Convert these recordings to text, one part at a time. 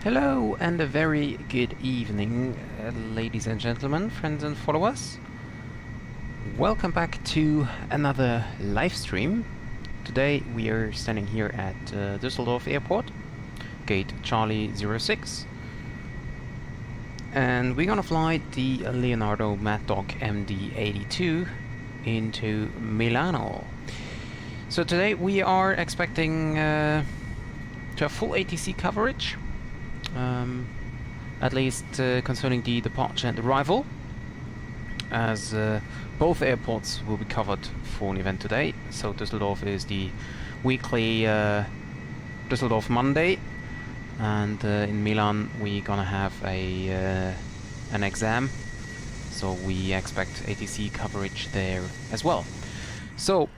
Hello and a very good evening, ladies and gentlemen, friends and followers. Welcome back to another live stream. Today we are standing here at Dusseldorf Airport, gate Charlie 06. And we're gonna fly the Leonardo Maddog MD-82 into Milano. So today we are expecting to have full ATC coverage. At least concerning the departure and arrival, as both airports will be covered for an event today. So Dusseldorf is the weekly Dusseldorf Monday, and in Milan we're gonna have an exam, so we expect ATC coverage there as well. So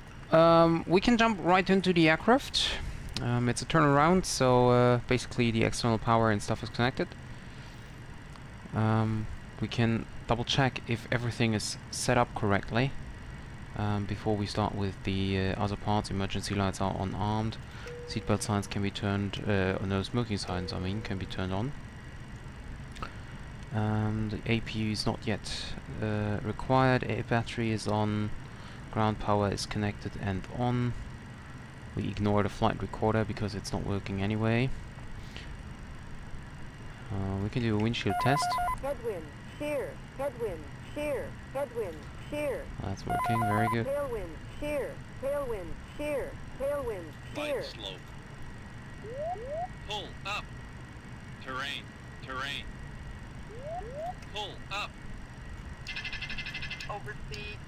we can jump right into the aircraft. It's a turnaround, so basically the external power and stuff is connected. We can double check if everything is set up correctly before we start with the other parts. Emergency lights are unarmed. Seatbelt signs can be turned, no smoking signs I mean, can be turned on. The APU is not yet required. A battery is on. Ground power is connected and on. We ignore the flight recorder because it's not working anyway. We can do a windshield test. Headwind, shear, headwind, shear, headwind, shear. That's working, very good. Tailwind, shear, tailwind, shear, tailwind, shear. Light slope. Pull up. Terrain, terrain. Pull up. Overspeed.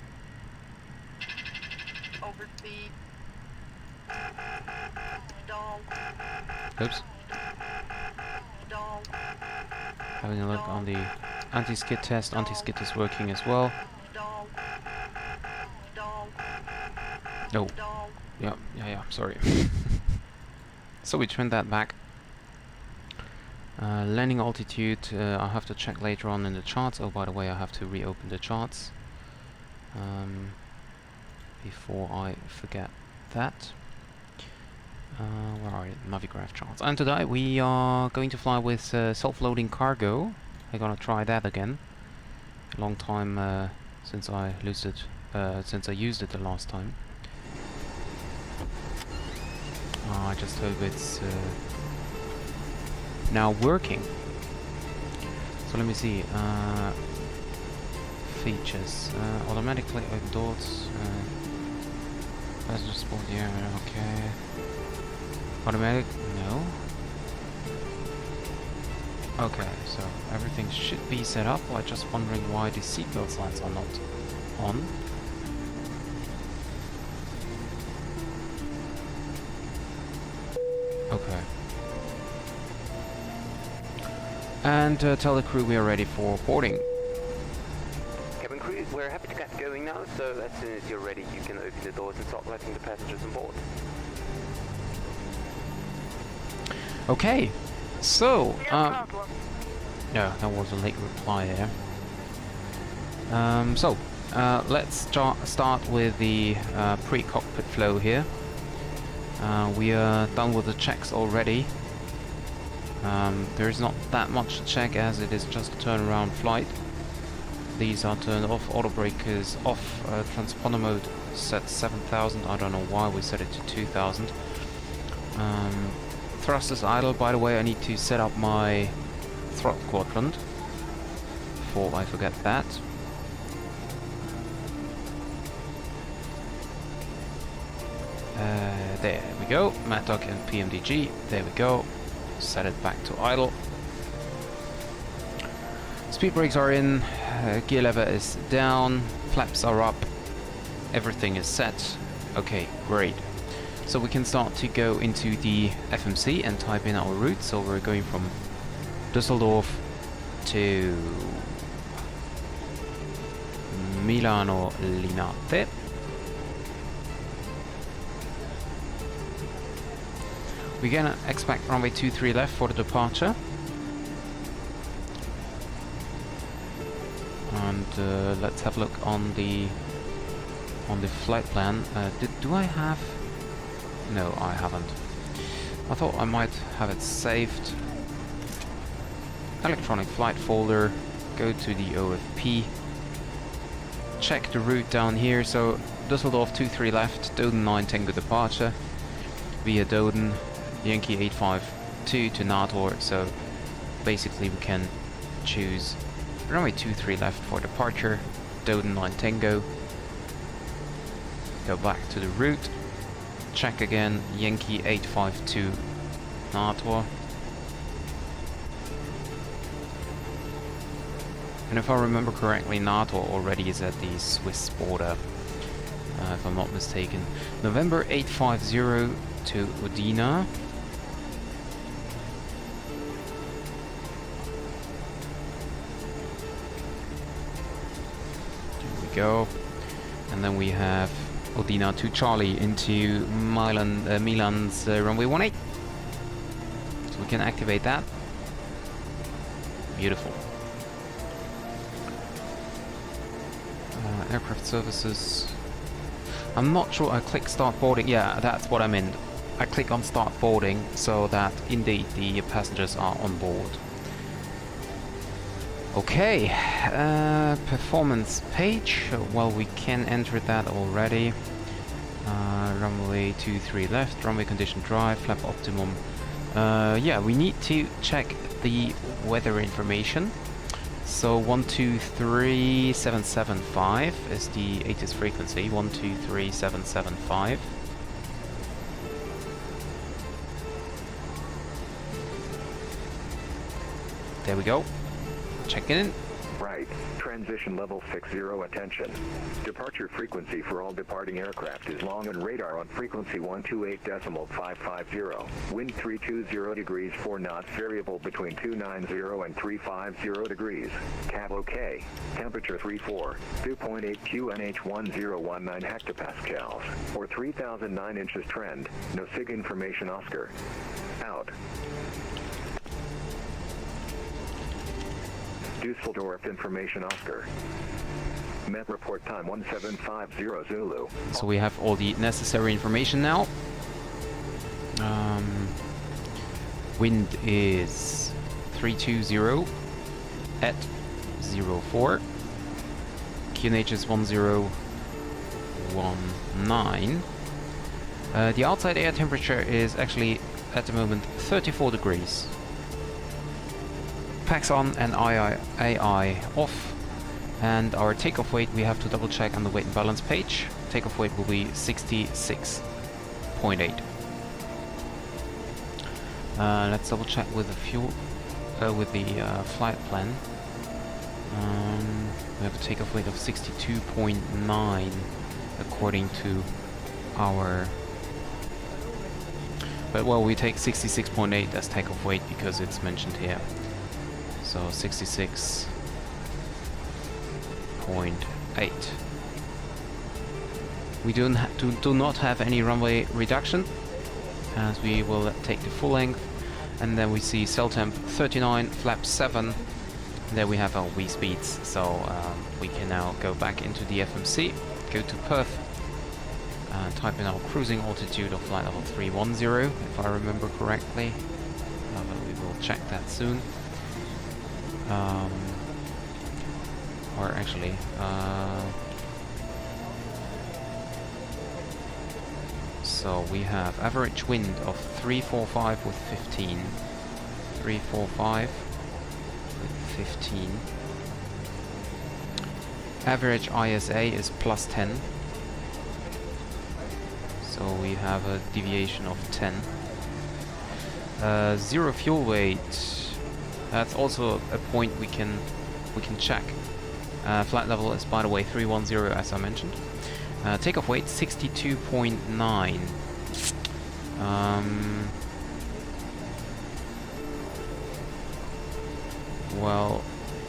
Overspeed. Stall. Oops. Stall. Having a look on the anti-skid test. Anti-skid is working as well. Stall. Stall. No. Stall. Yeah, sorry. So we turned that back. Landing altitude, I'll have to check later on in the charts. Oh, by the way, I have to reopen the charts before I forget that. Where are you? Navigraph charts. And today we are going to fly with self-loading cargo. I'm gonna try that again. A long time since I used it the last time. I just hope it's now working. So let me see. Features. Automatically open doors. Passenger sport, yeah, okay. Automatic? No. Okay, so everything should be set up. I'm just wondering why the seatbelt signs are not on. Okay. And tell the crew we are ready for boarding. Cabin crew, we're happy to get going now, so as soon as you're ready you can open the doors and start letting the passengers on board. Okay, so no, that was a late reply there. Let's start with the pre-cockpit flow here. We are done with the checks already. There is not that much to check as it is just a turnaround flight. These are turned off, auto brake is off, transponder mode set 7000, I don't know why we set it to 2000. Thrust is idle. By the way, I need to set up my throttle quadrant before I forget that. There we go, Maddog and PMDG, there we go. Set it back to idle. Speed brakes are in, gear lever is down, flaps are up, everything is set. Okay, great. So we can start to go into the FMC and type in our route. So we're going from Dusseldorf to Milano Linate. We're gonna expect runway 23 left for the departure. And let's have a look on the flight plan. Do I have? No, I haven't. I thought I might have it saved. electronic flight folder, go to the OFP, check the route down here. So Dusseldorf 23 left, Doden 9 Tango departure via Doden, Yankee 852 to Nator. So basically we can choose runway 23 left for departure, Doden 9 Tango, go back to the route, check again, Yankee 852 Nator. And if I remember correctly, NATO already is at the Swiss border, if I'm not mistaken. November 850 to Udine. There we go. And then we have Udine to Charlie into Milan's runway 18. So we can activate that. Beautiful. Aircraft services. I'm not sure I click start boarding. Yeah, that's what I meant. I click on start boarding so that indeed the passengers are on board. Okay, performance page. Well, we can enter that already. Runway 23 left, runway condition dry, flap optimum. Yeah, we need to check the weather information. So 123775 is the ATIS frequency, 123775. There we go. Check in. Right. Transition level 60, attention. Departure frequency for all departing aircraft is long and radar on frequency 128.550. Wind 320 degrees 4 knots, variable between 290 and 350 degrees. Cab OK. Temperature 34. Dew point 8 QNH 1019 hectopascals. Or 3009 inches trend. No SIG information Oscar. Out. Dusseldorf information Oscar. Met report time 1750 Zulu. So we have all the necessary information now. Wind is 320 at 04. QNH is 1019. The outside air temperature is actually at the moment 34 degrees. Packs on and AI off, and our takeoff weight we have to double check on the weight and balance page. Takeoff weight will be 66.8. Let's double check with the fuel, with the flight plan. We have a takeoff weight of 62.9 according to our. But well, we take 66.8 as takeoff weight because it's mentioned here. So 66.8. We do not have any runway reduction, as we will take the full length. And then we see cell temp 39, flap 7. There we have our V speeds. So we can now go back into the FMC, go to Perth, type in our cruising altitude of flight level 310, if I remember correctly. But we will check that soon. Or actually, so we have average wind of 345 with 15. 345 with 15. Average ISA is plus 10. So we have a deviation of 10. Zero fuel weight. That's also a point we can check. Flight level is, by the way, 310 as I mentioned. Takeoff weight 62.9. Well,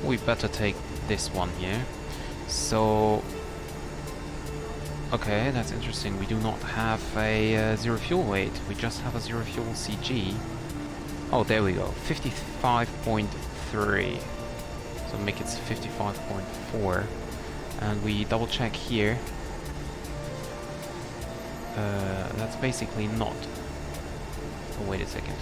we better take this one here. So, okay, that's interesting. We do not have a zero fuel weight. We just have a zero fuel CG. Oh, there we go. 55.3. So make it 55.4. And we double check here. That's basically not. Oh, wait a second.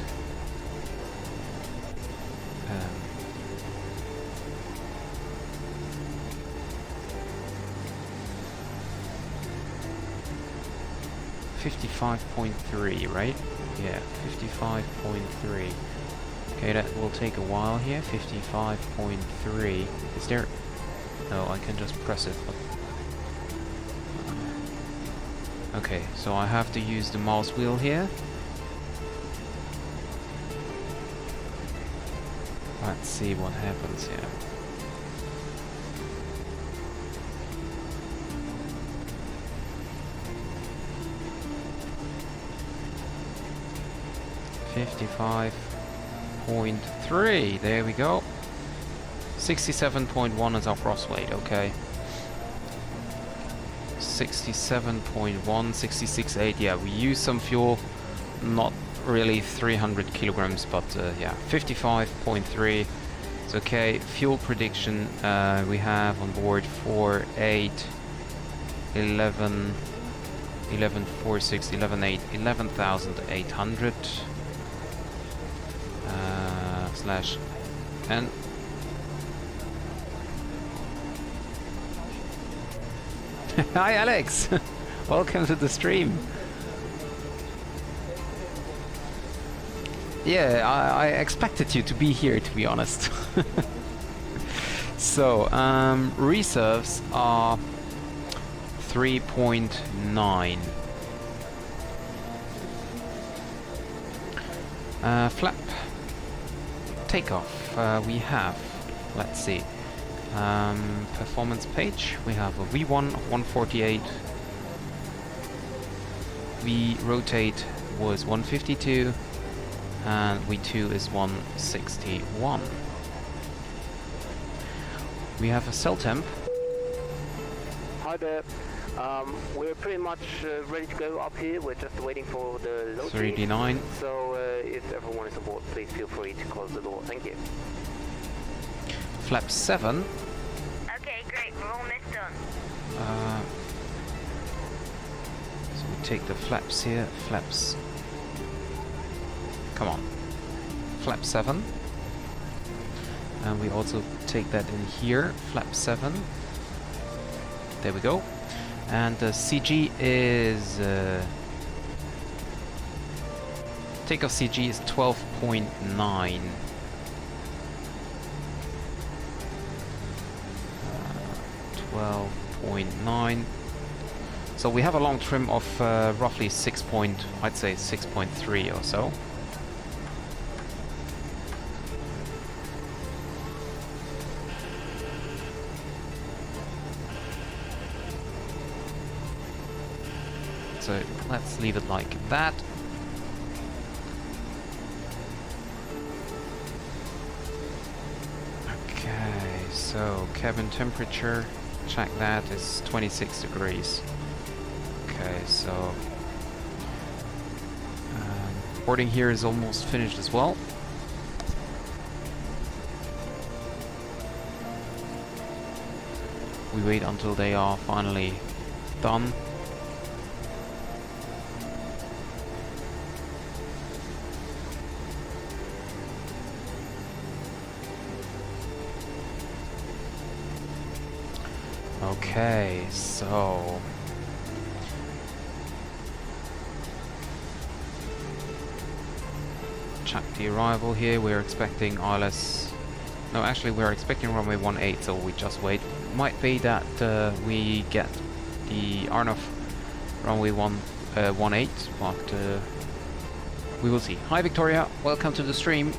55.3, right? Yeah, 55.3. Okay, that will take a while here. 55.3. Is there... No, I can just press it. But... Okay, so I have to use the mouse wheel here. Let's see what happens here. .3, there we go. 67.1 is our cross weight, okay. 67.1, 66.8, yeah, we use some fuel, not really 300 kilograms, but yeah, 55.3, it's okay. Fuel prediction, we have on board 4.8, 11, 11.46, 11.8, 11,800. Slash N. Hi Alex! Welcome to the stream. Yeah, I expected you to be here, to be honest. So, reserves are 3.9. Flap takeoff, we have, let's see, performance page, we have a V1 of 148, V rotate was 152, and V2 is 161. We have a cell temp. Hi there. We're pretty much ready to go up here. We're just waiting for the load. 3D9. So if everyone is aboard, please feel free to close the door. Thank you. Flap 7. Okay, great. We're almost done. So we take the flaps here. Flaps. Come on. Flap 7. And we also take that in here. Flap 7. There we go. And the CG is... takeoff CG is 12.9. 12.9. So we have a long trim of roughly 6 point, I'd say 6.3 or so. So let's leave it like that. Okay, so cabin temperature, check that, is 26 degrees. Okay, so boarding here is almost finished as well. We wait until they are finally done. Okay, so check the arrival here. We're expecting ILS. No, actually, we're expecting runway 18, so we just wait. Might be that we get the Arnov runway 18, but we will see. Hi, Victoria. Welcome to the stream.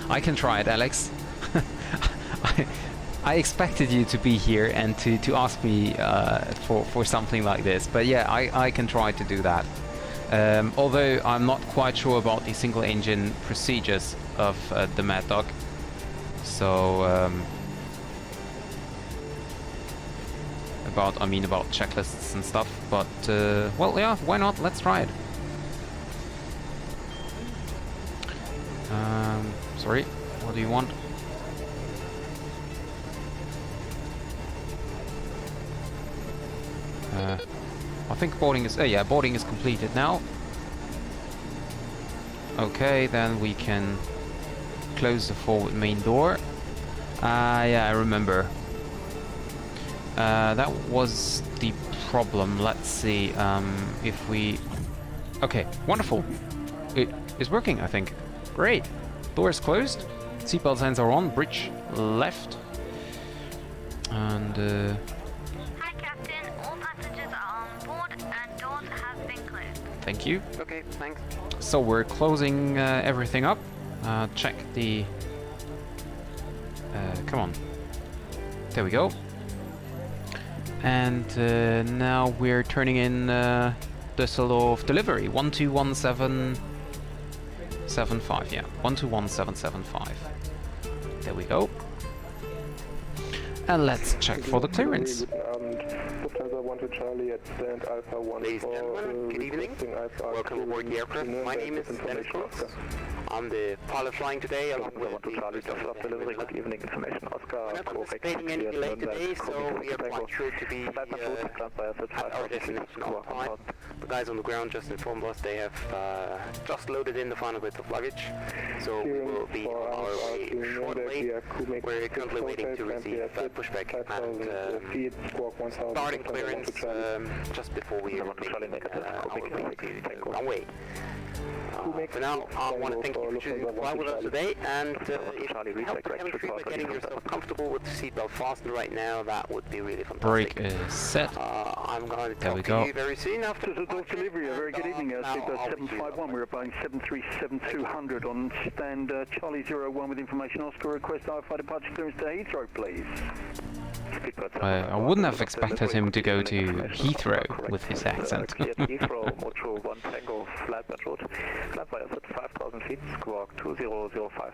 I can try it, Alex. I expected you to be here and to ask me for something like this, but yeah, I can try to do that. Although I'm not quite sure about the single engine procedures of the Maddog. So about checklists and stuff, but well, yeah, why not? Let's try it. Sorry, what do you want? I think boarding is... yeah, boarding is completed now. Okay, then we can close the forward main door. Yeah, I remember. That was the problem. Let's see if we... Okay, wonderful. It is working, I think. Great. Door is closed. Seatbelt signs are on. Bridge left. And... Hi, Captain. All passengers are on board and doors have been closed. Thank you. Okay, thanks. So we're closing everything up. Check the... come on. There we go. And now we're turning in Dusseldorf delivery 121775. Yeah, 121775. There we go. And let's check for the clearance. Ladies and gentlemen, good evening. Welcome aboard the aircraft. My name is Leonardo. I'm the pilot flying today along with the Dusseldorf delivery. We're not anticipating any delay today, so we are quite sure to be at our destination on time. The guys on the ground just informed us they have just loaded in the final bit of luggage, so we will be on our way shortly. We're currently waiting to receive pushback and starting clearance just before we make our way to the runway. For now, I want to thank you for choosing to fly with us today, and if you help the cabin crew by getting yourself comfortable with the seatbelt fastened right now, that would be really fantastic. Brake is set. I'm going to talk to you very soon after the delivery. A very good evening, seatbelt 751. We're Boeing 737-200 on stand Charlie 01 with information. Oscar, request IFI departure clearance to Heathrow, please. I wouldn't have expected him to go to Heathrow with his accent. Heathrow, Mocho 1 Tango, flight by road. Flight by us at 5,000 feet, squawk 2005.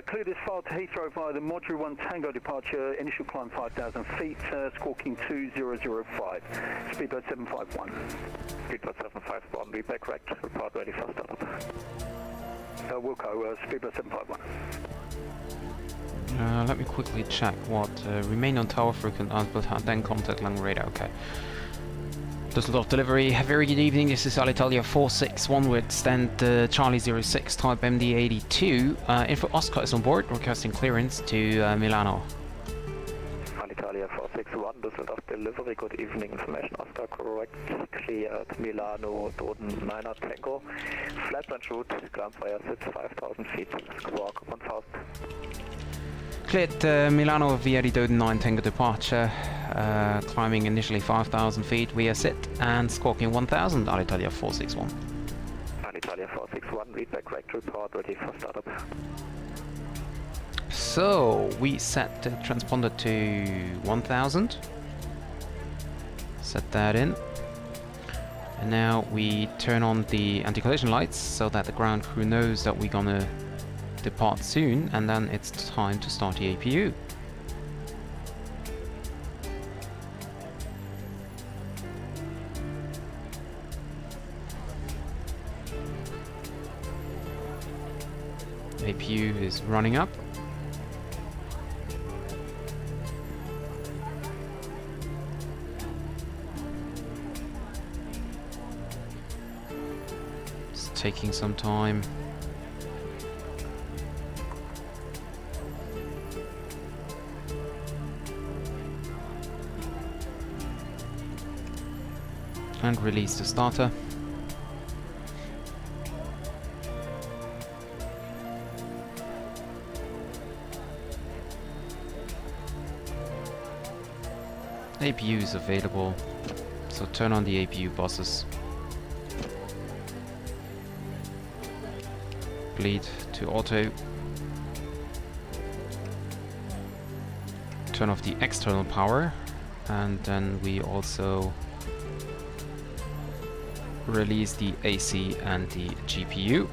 Clear this file to Heathrow via the Module 1 Tango departure, initial climb 5,000 feet, squawking 2005. Speedbird 751. Speedbird 751, be back correct, report ready for startup. Wilco, Speedbird 751. Let me quickly check what remain on tower frequent but then contact long radar. Okay. Dusseldorf delivery. Very good evening. This is Alitalia 461 with stand Charlie 06 type MD-82. Info Oscar is on board, requesting clearance to Milano. Alitalia 461, Dusseldorf delivery. Good evening. Information Oscar correct. Clear at Milano, Doden 9 Tango. Flight branch route, ground fire sits 5,000 feet, squawk 1,000. Cleared Milano via the Doden 9 Tango departure, climbing initially 5,000 feet via sit and squawking 1,000, Alitalia 461. Alitalia 461, read back correct report, ready for startup. So, we set the transponder to 1,000. Set that in. And now we turn on the anti-collision lights so that the ground crew knows that we're gonna depart soon, and then it's time to start the APU. APU is running up. It's taking some time. And release the starter. APU is available, so turn on the APU buses. Bleed to auto. Turn off the external power, and then we also release the AC and the GPU.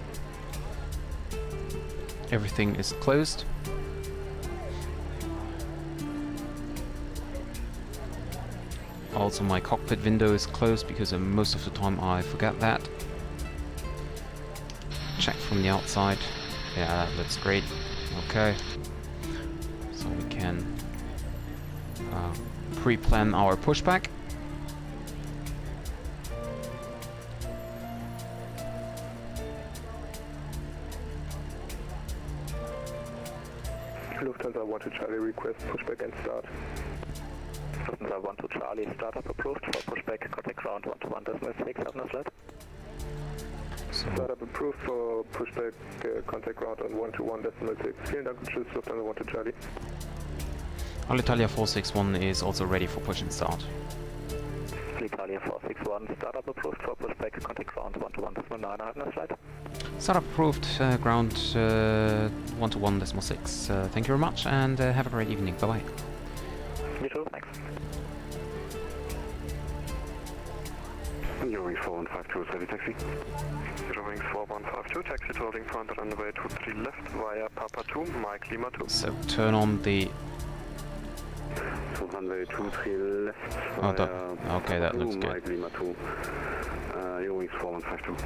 Everything is closed. Also my cockpit window is closed because most of the time I forget that. Check from the outside. Yeah, that looks great. Okay. So we can pre-plan our pushback. Lufthansa 1 to Charlie, request pushback and start. Lufthansa 1 to Charlie, startup approved for pushback, contact ground 121.6, have no slide. Startup approved for pushback, contact ground on 121.6. Vielen Dank, tschüss, Lufthansa 1 to Charlie. Alitalia 461 is also ready for push and start. Alitalia 461, startup approved for pushback, contact ground 121.9, have no slide. Startup approved, ground 121.6. Thank you very much and have a great evening. Bye bye. You too, thanks. Eurowings 4152, steady taxi. Eurowings 4152, taxi to holding front runway 23 left via Papa 2, Mike Lima 2. So turn on the... So runway 23 left Oh, via okay, that looks good. Mike Lima 2. Eurowings 4152.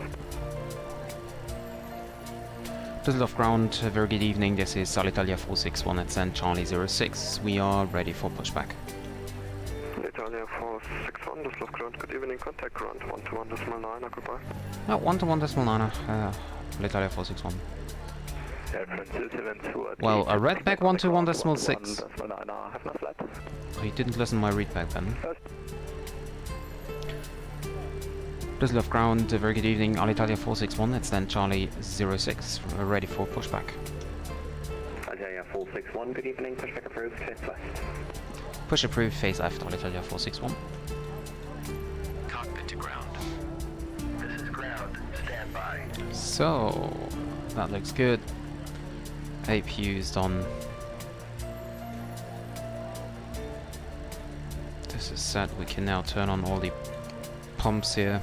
Dusseldorf ground, very good evening. This is Alitalia 461 at San Charlie 06. We are ready for pushback. Alitalia 461, Dusseldorf ground, good evening, contact ground 121.9, goodbye. No, 121.9, Alitalia 461. Well, I read back 121.6. Oh, you didn't listen to my readback then. Dusseldorf ground, very good evening, Alitalia 461, it's then Charlie 06, ready for pushback. Alitalia 461, good evening, pushback approved, face left. Push approved, face left, Alitalia 461. Cockpit to ground. This is ground, stand by. So, that looks good. APU is done. This is set, we can now turn on all the pumps here.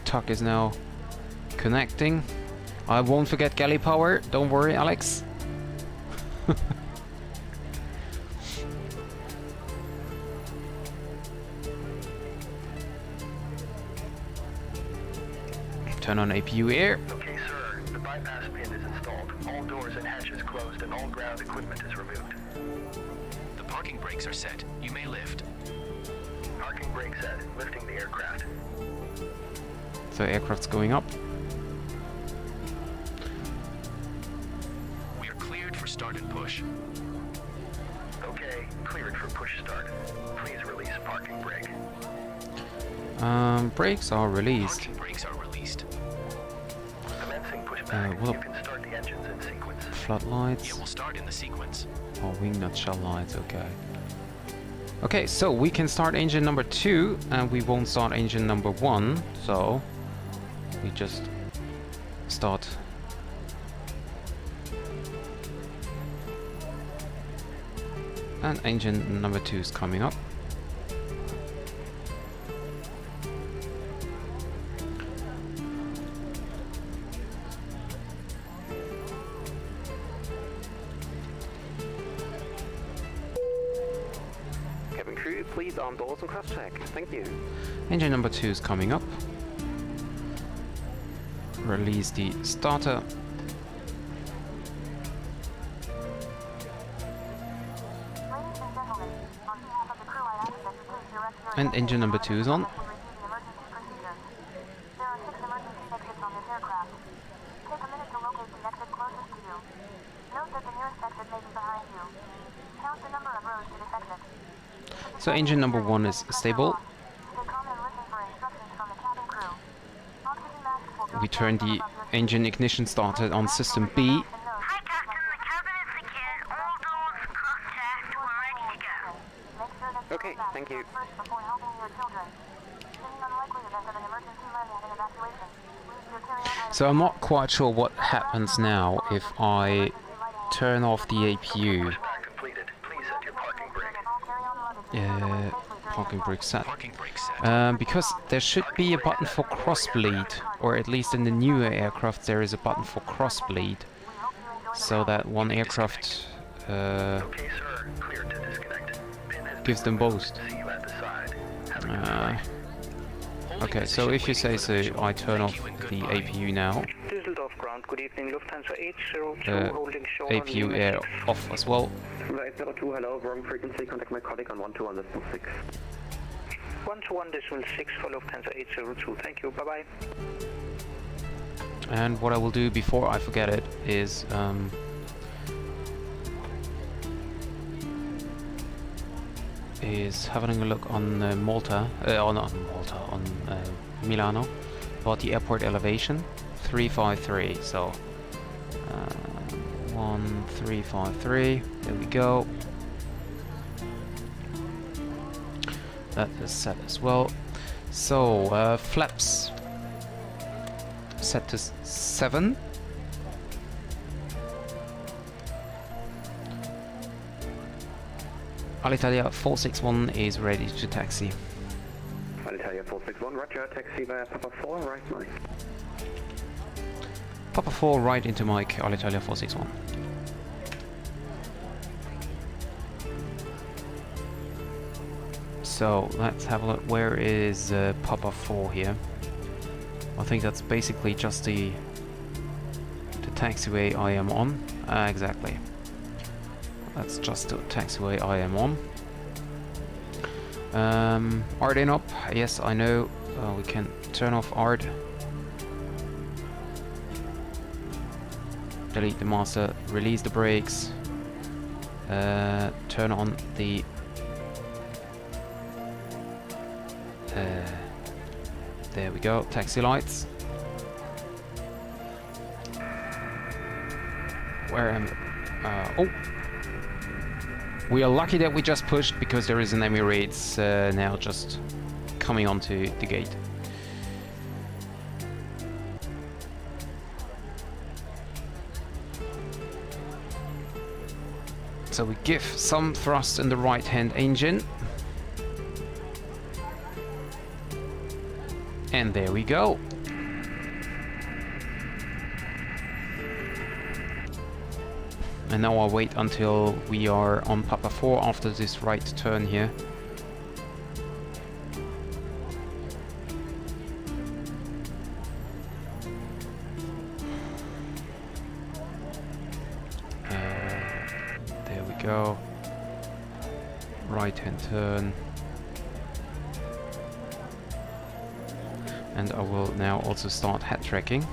Tuck is now connecting. I won't forget galley power, don't worry Alex. Turn on APU air. Okay, sir. The bypass pin is installed. All doors and hatches closed and all ground equipment is removed. The parking brakes are set. You may lift. Parking brake set. Lifting the aircraft. So aircraft's going up. We are cleared for start and push. Okay, cleared for push start. Please release parking brake. Brakes are released. Parking brakes are released. Commencing pushback. well, You can start the engines in sequence. Floodlights. Yeah, we'll start in the sequence. Oh, wing nut shell lights, okay. Okay, so we can start engine number 2 and we won't start engine number 1, so we just start. And engine number 2 is coming up. Cabin crew, please arm doors and cross check. Thank you. Engine number 2 is coming up. Release the starter. And engine number 2 is on. So engine number 1 is stable. We turn the engine ignition starter on system B. Hi, Captain. The cabin is secured. All doors contact. We're ready to go. Okay, thank you. So I'm not quite sure what happens now if I turn off the APU. Pushback completed. Please set your parking brake. Parking brake set. Parking brakes set. Because there should be a button for crossbleed, or at least in the newer aircraft there is a button for crossbleed, so that one aircraft Okay, sir. Cleared to disconnect. Pin has gives them both. See you at the side. Have a good flight. Holding Okay, so position, if you waiting say for so, visual. I turn Thank off you and the goodbye. APU now. Dusseldorf ground, good evening, Lufthansa 802, holding short on APU air off as well. 802, hello, wrong frequency, contact my colleague on 121.6. 121.6 for Lufthansa 802. Thank you. Bye-bye. And what I will do before I forget it is having a look on Malta, not Malta, on Milano, about the airport elevation, 353. So 1353. There we go. That is set as well. So flaps set to 7. Alitalia 461 is ready to taxi. Alitalia 461, roger, taxi via Papa 4, right Mike. Papa 4 right into Mike, Alitalia 461. So let's have a look. Where is Papa 4 here? I think that's basically just the taxiway I am on. Exactly. That's just the taxiway I am on. ARD in up. Yes, I know. We can turn off ARD. Delete the master. Release the brakes. Turn on the there we go, taxi lights. Where am I? Oh! We are lucky that we just pushed, because there is an Emirates now just coming onto the gate. So we give some thrust in the right-hand engine. And there we go. And now I'll wait until we are on Papa 4 after this right turn here. There we go. Right hand turn. And I will now also start head tracking.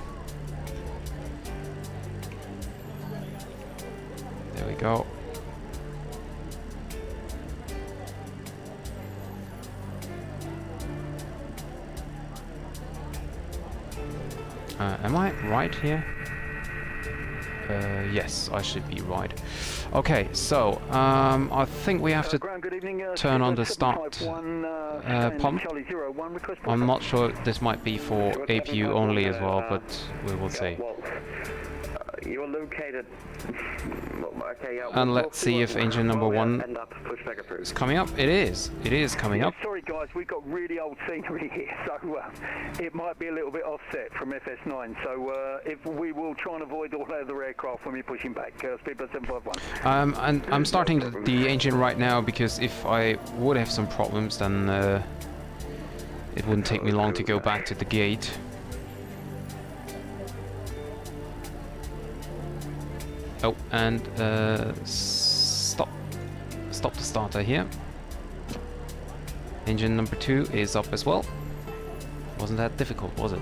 There we go. Am I right here? Yes, I should be right. Okay, so I think we have to turn on the start pump. I'm not sure, this might be for APU only as well, but we will see. You're located. Okay, And let's see if engine number 1 is coming up. It is. It is coming up. Sorry guys, we've got really old scenery here, so it might be a little bit offset from FS9. So if we will try and avoid all other aircraft when we're pushing back. Speedbird 751. And I'm starting the engine right now, because if I would have some problems, then it wouldn't take me long to go back to the gate. Oh, and stop the starter here. Engine number 2 is up as well. Wasn't that difficult, was it?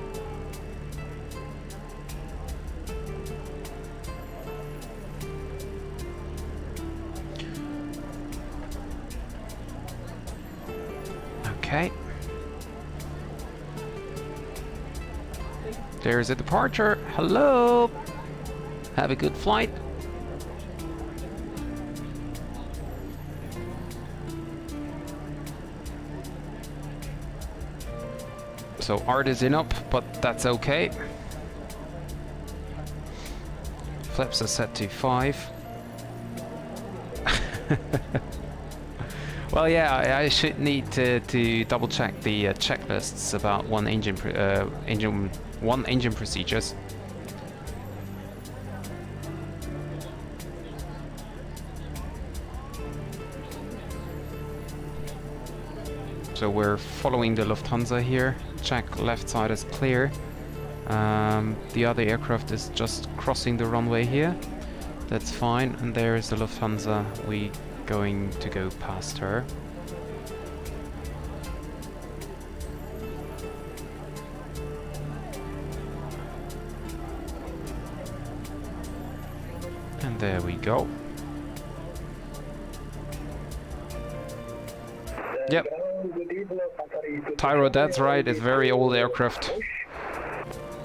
Okay. There's a departure. Hello. Have a good flight. So ARD is in up, but that's okay. Flaps are set to 5. Well, yeah, I should need to double check the checklists about one engine procedures. So we're following the Lufthansa here. Check left side is clear. The other aircraft is just crossing the runway here. That's fine. And there is the Lufthansa. We going to go past her. There we go. Yep. Tyro, that's right, it's a very old aircraft.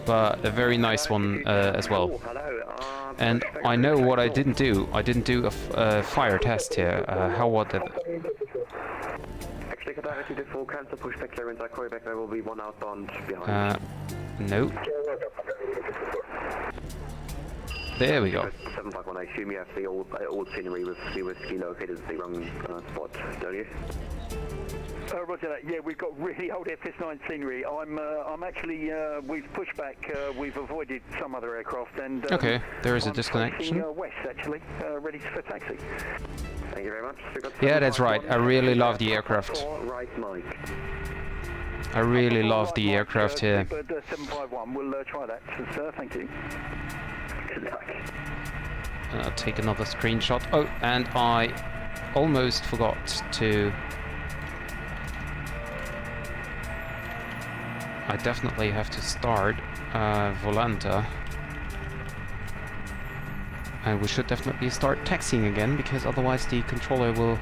But a very nice one as well. And I know what I didn't do. I didn't do a fire test here. How was that? Actually, Qatar did full cancel pushback clearance. I call you back. There will be one outbound behind. No. There we go. 751. I assume you have the old scenery with the whiskey located at the wrong spot, don't you? Roger that. Yeah, we've got really old FS9 scenery. I'm actually we've pushed back. We've avoided some other aircraft and. Okay, there is a I'm disconnection. facing, west actually, ready for taxi. Thank you very much. Yeah, that's right. I really love the aircraft. Right, Mike. I really love the aircraft here. 751. We'll try that, sir. Thank you. Good luck. I'll take another screenshot. Oh, and I almost forgot to. I definitely have to start Volanta. And we should definitely start taxiing again, because otherwise the controller will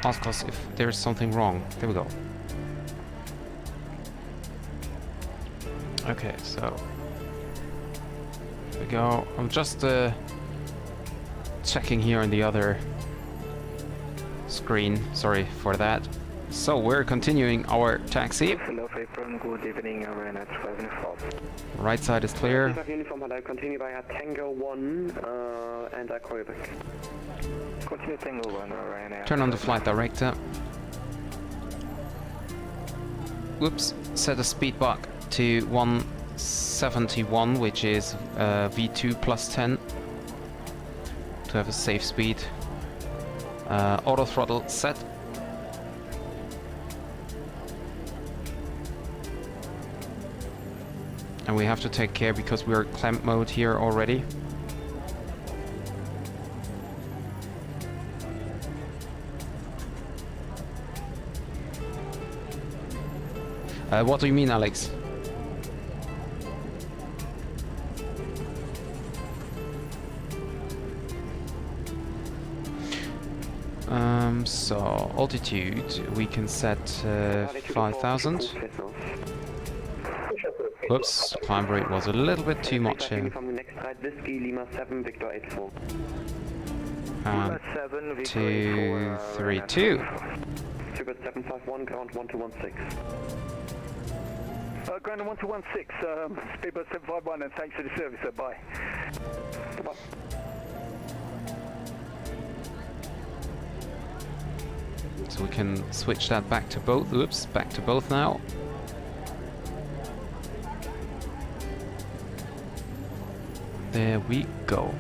ask us if there's something wrong. There we go. Okay, so here we go. I'm just checking here on the other screen. Sorry for that. So we're continuing our taxi. Hello, Apron. Good evening. Ryanair 12 uniform. Right side is clear. Uniform, hello. Continue by Tango 1 and I call you back. Continue Tango 1, Ryanair. Turn on the flight director. Whoops. Set the speed back to 171, which is V2 plus 10 to have a safe speed. Auto throttle set. And we have to take care because we're clamp mode here already. What do you mean, Alex? So altitude we can set 5,000. Whoops, climb rate was a little bit too much here. 232. Super 751, ground 1216. Ground 1216, speedbird 751, and thanks for the service, sir. Bye. Goodbye. So we can switch that back to both. Oops, back to both now. There we go.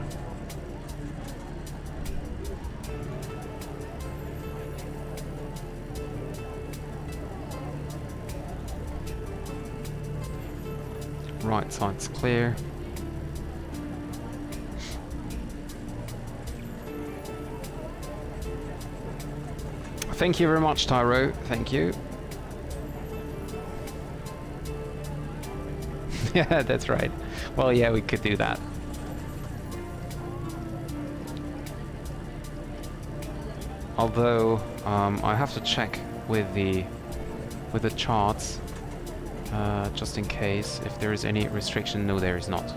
Right side's clear. Thank you very much, Tyro. Thank you. Yeah, that's right. Well, yeah, we could do that. Although I have to check with the charts just in case if there is any restriction. No, there is not.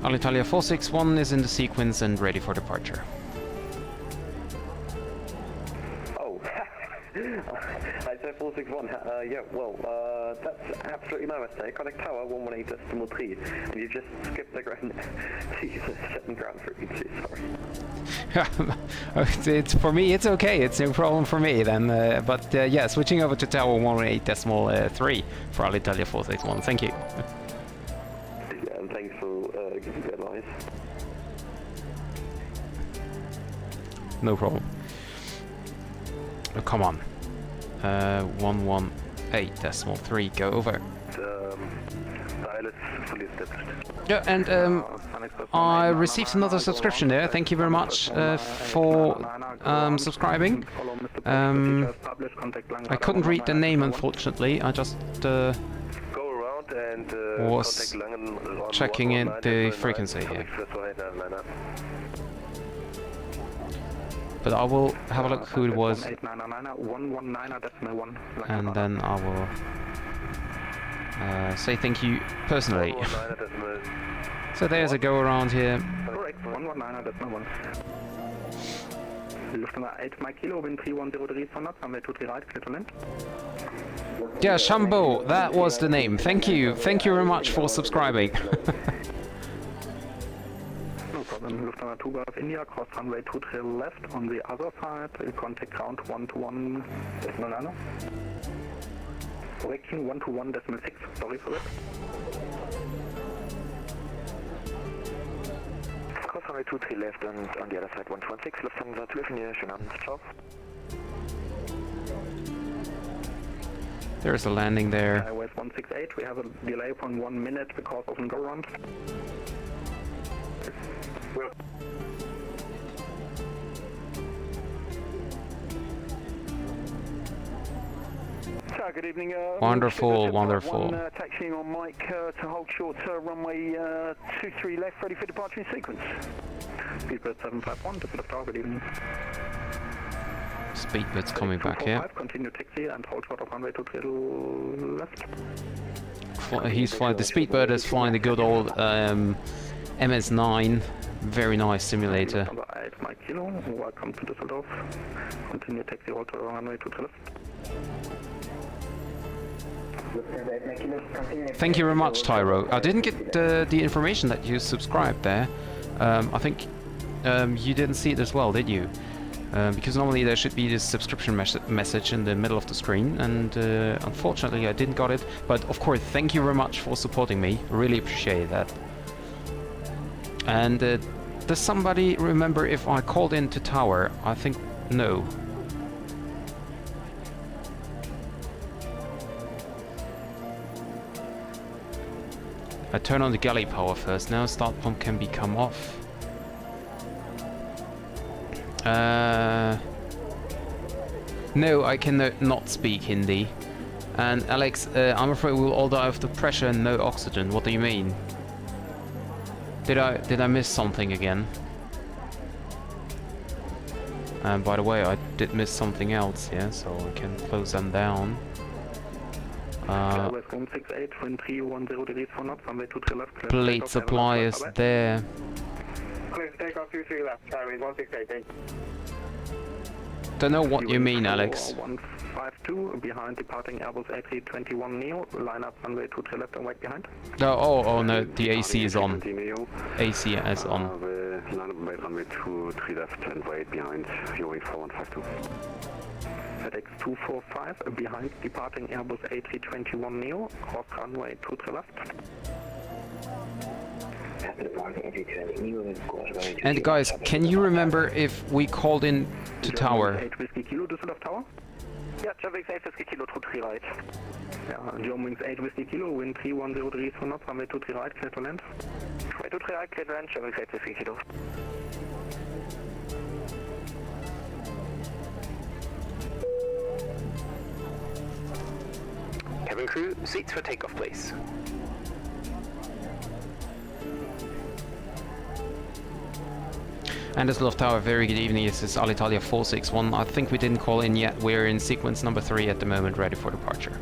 Alitalia 461 is in the sequence and ready for departure. Oh, I said 461. Yeah, well, that's absolutely my mistake. Connect tower 118.3, and you just skipped the ground. Jesus, setting ground frequency. Sorry. It's for me. It's okay. It's no problem for me then. But yeah, switching over to tower 118.3 for Alitalia 461. Thank you. Yeah, and thanks for giving the advice. No problem. Oh, come on. 118.3, go over. Yeah, and I received another subscription there. Thank you very much for subscribing. I couldn't read the name, unfortunately. I just was checking in the frequency here. But I will have a look who it was, and then I will say thank you personally. So there's a go around here. Correct, 119.1. Lufthansa 8 Mike Kilo, wind 3103 knots, runway 23 right, clear to land. Yeah, Shambo, that was the name. Thank you very much for subscribing. No problem, Lufthansa 2 Gulf India, cross runway 23 left on the other side, contact count 121.9. Correction 121.6, sorry for that. Cross runway 23 left and on the other side 116, Lufthansa 2 India, schönen Abend, ciao. There's a landing there. Airways 168, we have a delay from 1 minute because of an go-round. Good evening. Wonderful, wonderful. Taxiing on Mike to hold short runway 23 left, ready for departure in sequence. Speedbird 751, Dusseldorf Tower, good evening. Speedbird's coming back here. Continue taxi and hold short of runway 23 left. He's flying. The Speedbird is flying the good old MS9. Very nice simulator. Number 8 Mike Kilo, welcome to Dusseldorf. Continue taxi, hold short of runway 23 left. Thank you very much, Tyro. I didn't get the information that you subscribed there. I think you didn't see it as well, did you? Because normally there should be this subscription message in the middle of the screen, and unfortunately I didn't got it. But of course, thank you very much for supporting me. Really appreciate that. And does somebody remember if I called in to tower? I think no. I turn on the galley power first. Now start pump can become off. No, I can not speak Hindi. And Alex, I'm afraid we'll all die of the pressure and no oxygen. What do you mean? Did I miss something again? And by the way, I did miss something else, yeah, so I can close them down. Plate supply is there. Don't know what you mean, Alex. 152 behind departing Airbus A321neo. Line up runway 23 left and wait behind. No, oh no, the AC is on. AC is on. Line up runway 23 left and wait behind. Viewing 4152. FedEx 245 behind departing Airbus A321neo. Cross runway 23 left. And guys, can you remember if we called in to tower? 8 Whiskey Kilo, Dusseldorf Tower? Yeah, German 8 Whiskey Kilo, 23 right. Yeah, German 8 Whiskey Kilo, wind 3103 for knots, runway 23 right, clear to land. Runway 23 right, clear to land, German 8 Whiskey Kilo. Cabin crew, seats for takeoff, please. And Dusseldorf Tower, very good evening. This is Alitalia 461. I think we didn't call in yet. We're in sequence number 3 at the moment, ready for departure.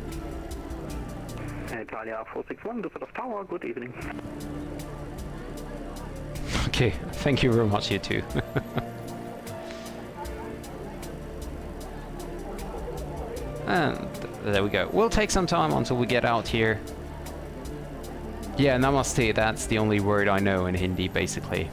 Alitalia 461, Dusseldorf Tower, good evening. Okay, thank you very much, you too. And there we go. We'll take some time until we get out here. Yeah, namaste, that's the only word I know in Hindi, basically.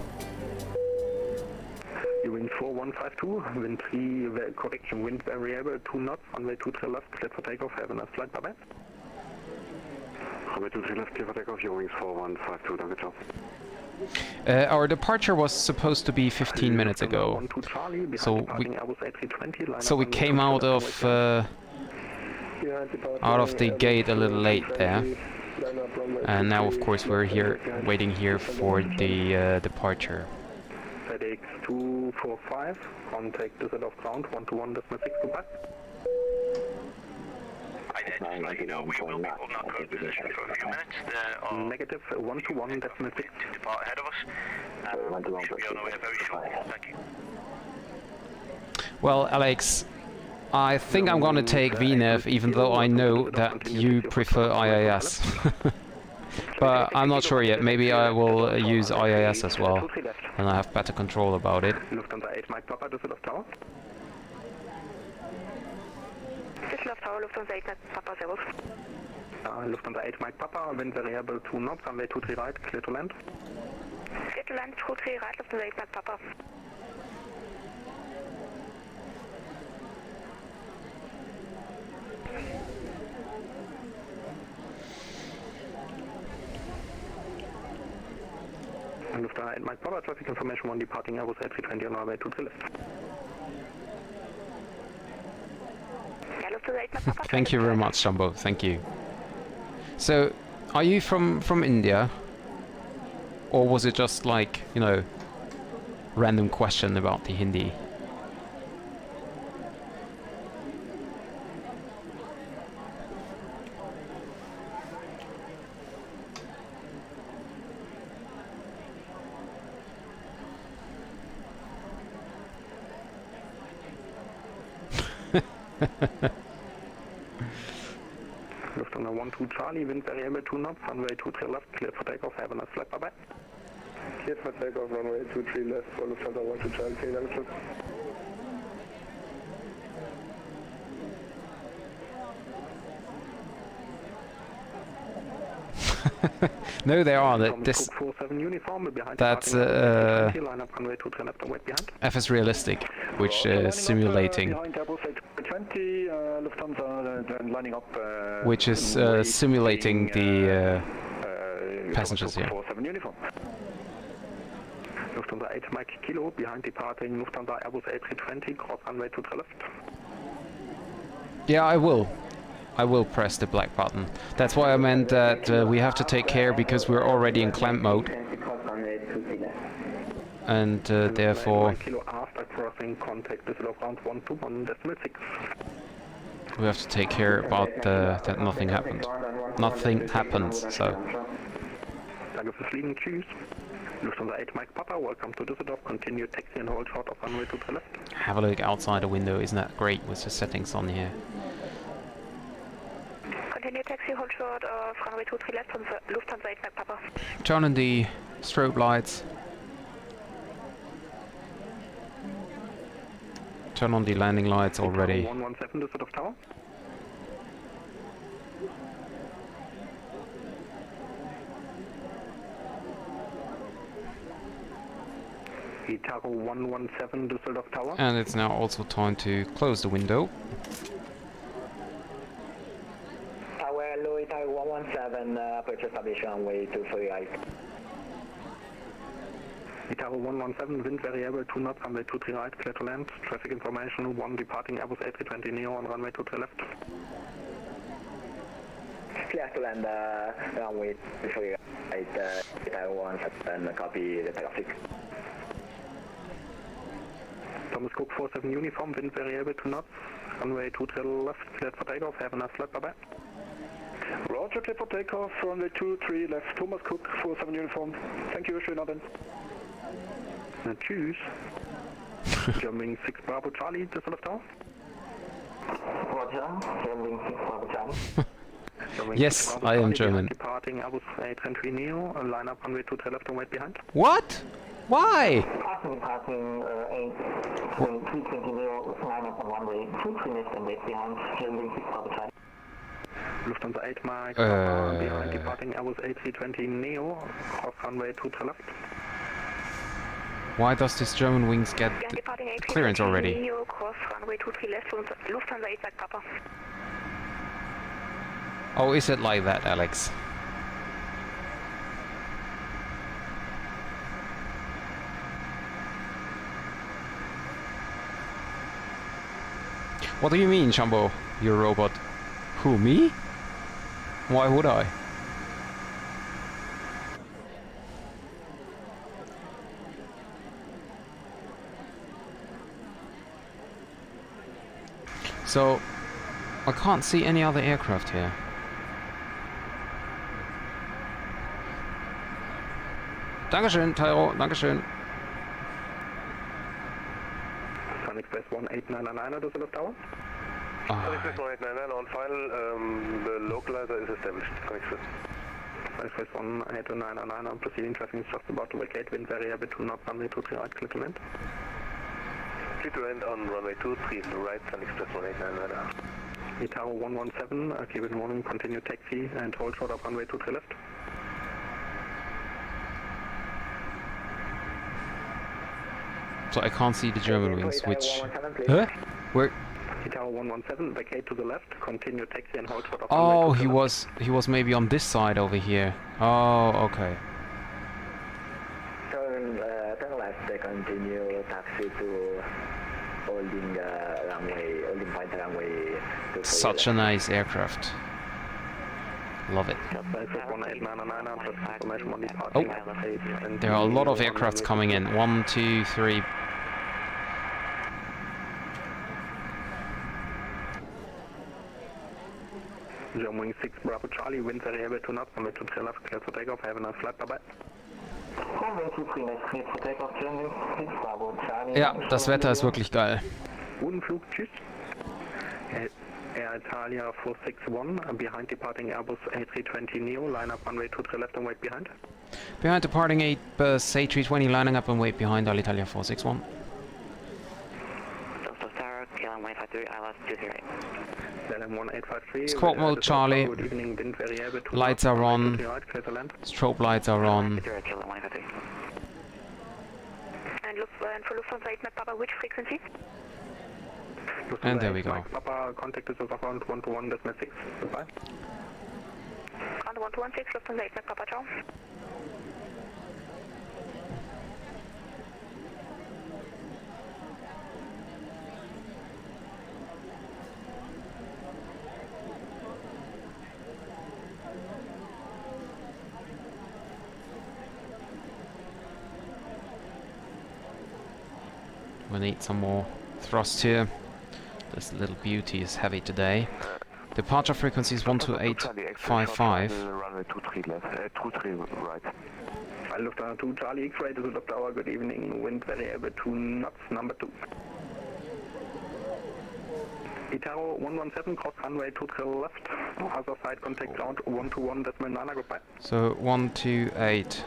Wind 4152, wind 3, correction, wind variable, 2 knots, runway 23 left, clear for takeoff, have a nice flight, bye bye. Runway 23 left, clear for takeoff, your wings 4152, danke, ciao. Our departure was supposed to be 15 minutes ago. So we came out of the gate a little late there. And now of course we're here waiting here for the departure. FedEx 245, contact Dusseldorf ground 121.6 goodbye. Just let you know, we will be holding our current position for a few minutes. There are Negative 121.6 to depart ahead of us. We should be on our way very shortly. Thank you. Well, Alex, I think I'm gonna take VNAV, even though I know that you prefer IAS. But I'm not sure yet. Maybe I will use IAS as well, and I have better control about it. Lufthansa 8 Mike Papa, Düsseldorf Tower. Düsseldorf Tower, Lufthansa 8 Mike Papa, servus. Lufthansa 8 Mike Papa, wind variable 2 knots, runway 23 right, clear to land. Clear to land, 23 right, Lufthansa 8 Mike Papa. Lufthansa 8 Mike Papa, traffic information 1 departing Airbus A320 on our way to the left. Yeah, Lufthansa 8 Mike Papa. Thank you very much, Jumbo. Thank you. So, are you from India? Or was it just like, you know, random question about the Hindi? Lufthansa 12 Charlie, wind variable 2 knots, runway 23 left, cleared for takeoff, have a nice flight, bye bye. Cleared for takeoff, runway 23 left for Lufthansa 12 Charlie, vielen Dank, tschüss. No, there are. That's FS Realistic, which is simulating. Which is simulating the passengers here. Lufthansa 8 Mike Kilo, behind departing Lufthansa Airbus A320, cross runway to the left. Yeah, I will. I will press the black button. That's why I meant that we have to take care because we're already in clamp mode. And therefore we have to take care about that nothing happened. Nothing happens, so. Lufthansa 8 Mike Papa, welcome to Düsseldorf. Continue taxi and hold short of runway to the left. Have a look outside the window, isn't that great with the settings on here? Continue taxi, hold short of runway 23 left from Lufthansa 8 Mike Papa. Turn on the strobe lights. Turn on the landing lights already. 117 Düsseldorf Tower. Itago 117 Dusseldorf Tower. And it's now also time to close the window. Tower Louis Tower 117, approach establishment on way to 3 right. Itago 117, wind variable 2 knots, runway 23 right, clear to land. Traffic information 1 departing Airbus A320 Neo on runway 23 left. Clear to land, runway 23 right, Itago 117, copy the traffic. Thomas Cook 47 uniform, wind variable 2 knots, runway 23 left, cleared for takeoff, have a nice flight, bye bye. Roger, clear for takeoff, runway 23 left, Thomas Cook 47 uniform. Thank you, schönen Abend. Tschüss. German 6 Bravo Charlie, Düsseldorf Tower. Roger, German 6 Bravo Charlie. Yes, I am German. Departing Airbus A320 Neo, line up runway 23 left and wait behind. What? Why? Passing 320 Neo, line up on runway 23 left and wait behind, German 6 Bravo Charlie. Lufthansa 8 Mike, behind departing Airbus A320 Neo, cross runway 23 left. Why does this German wings get clearance already? Neo, cross runway 23 left, Lufthansa 8 Mike Papa. Oh, is it like that, Alex? What do you mean, Shambo? You're a robot. Who, me? Why would I? So, I can't see any other aircraft here. Dankeschön, Tyro, Dankeschön. Sun Express 1899 Dusseldorf Tower. Sun Express 1899 on final, the localizer is established. Sun Express. Sun Express 1899 on proceeding traffic is just about to vacate, wind variable to north runway 23 right, clear to land. Clear to land on runway 23 right, Sun Express 1899. Itaro 117, keep it warning, continue taxi and hold short of runway 23 left. So I can't see the German wings, which... Huh? Where? Itaro 117, vacate to the left, continue taxi and hold short of Oh, runway 23 left. he was maybe on this side over here. Oh, okay. Turn left, continue taxi to holding runway, holding point runway. Such a nice aircraft. Love it. Oh, there are a lot of aircrafts coming in. 1, 2, 3. German wing 6 Bravo Charlie, wind variable to north, runway 23 left, clear for takeoff, have a nice flight, bye bye. Ja, das Wetter ist wirklich geil. Guten Flug, tschüss. Air Italia 461, behind departing Airbus A320 Neo, line up runway 23 left and wait behind. Behind departing Airbus A320, lining up and wait behind Alitalia 461. Dusseldorf Tower, KLM 153, ILS 238. KLM 1853. Squawk mode Charlie. Good evening, wind variable to Lights are on. right, clear to land. Strobe lights are on. KLM 153. And for Lufthansa 8 Mike Papa, which frequency? And there we go. Papa, contact is around 121.6. Goodbye. On the 1216, Lufthansa 8 Mike Papa, ciao. We need some more thrust here. This little beauty is heavy today. Departure frequency is 12855. Runway 23 left, 23 right. Lufthansa 2 Charlie X-ray, Dusseldorf Tower, good evening, wind variable 2 knots, number 2. Itaro 117, cross runway 23 left, other side contact ground 121.9, goodbye. So 128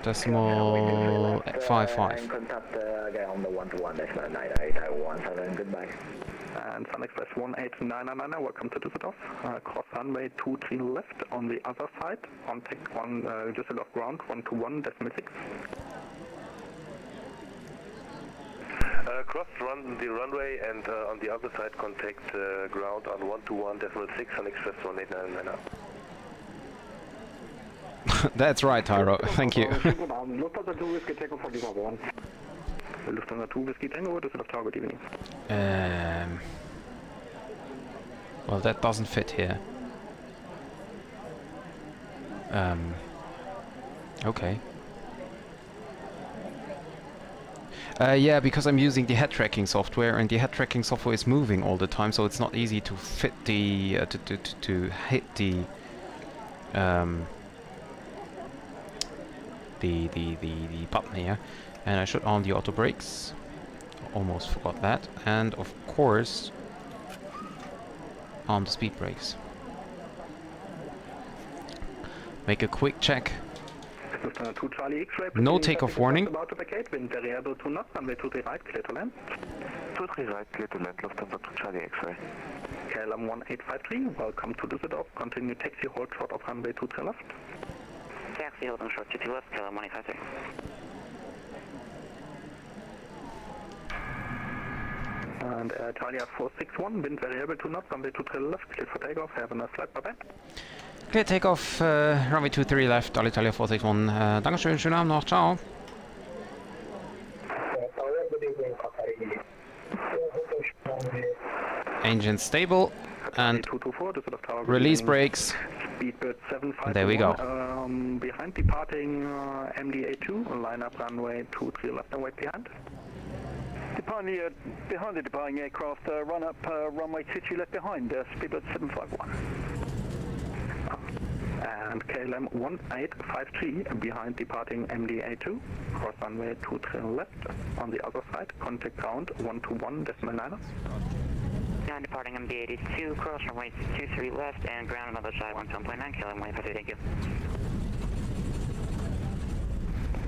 decimal 55. Contact on the 121.9, goodbye. And Sun Express 1899, welcome to Dusseldorf. Cross runway 23 left on the other side, contact on Dusseldorf ground 121.6. Cross the runway and on the other side contact ground on 121.6 Sun Express 1899. That's right, Tyro. Thank you. Lufthansa 2 Whiskey Tango for Lima 1. Lufthansa 2 Whiskey Tango, Dusseldorf Tower, good evening. Well, that doesn't fit here. Okay. Yeah, because I'm using the head tracking software, and the head tracking software is moving all the time, so it's not easy to fit the to hit the button here. And I should on the auto brakes. Almost forgot that. And of course, on the speed brakes. Make a quick check. No takeoff warning. About to vacate, wind variable to north, runway 23 right, clear to land. 23 right, clear to land, Lufthansa 2 Charlie X-ray. KLM 1853, welcome to Dusseldorf. Continue taxi, hold short of runway 23 left. Taxi, hold on short 22 left, KLM 1853. And Italia 461, wind variable to north, runway 23 left, clear for takeoff, have a nice flight, bye bye. Clear takeoff, runway 23 left, Alitalia 461. Dankeschön, schönen Abend noch, ciao. engine stable, and 224, Dusseldorf Tower. release brakes. Speedbird 751. And there we go. Behind departing MD-82, line up runway 23 left and wait behind. Behind the departing aircraft, run up runway 23 left behind, Speedbird 751. And KLM 1853 behind departing MD-82, cross runway 23 left. On the other side, contact ground 121.9. Now departing MD-82, cross runway 23 left and ground on the other side 110.9, KLM 153, thank you.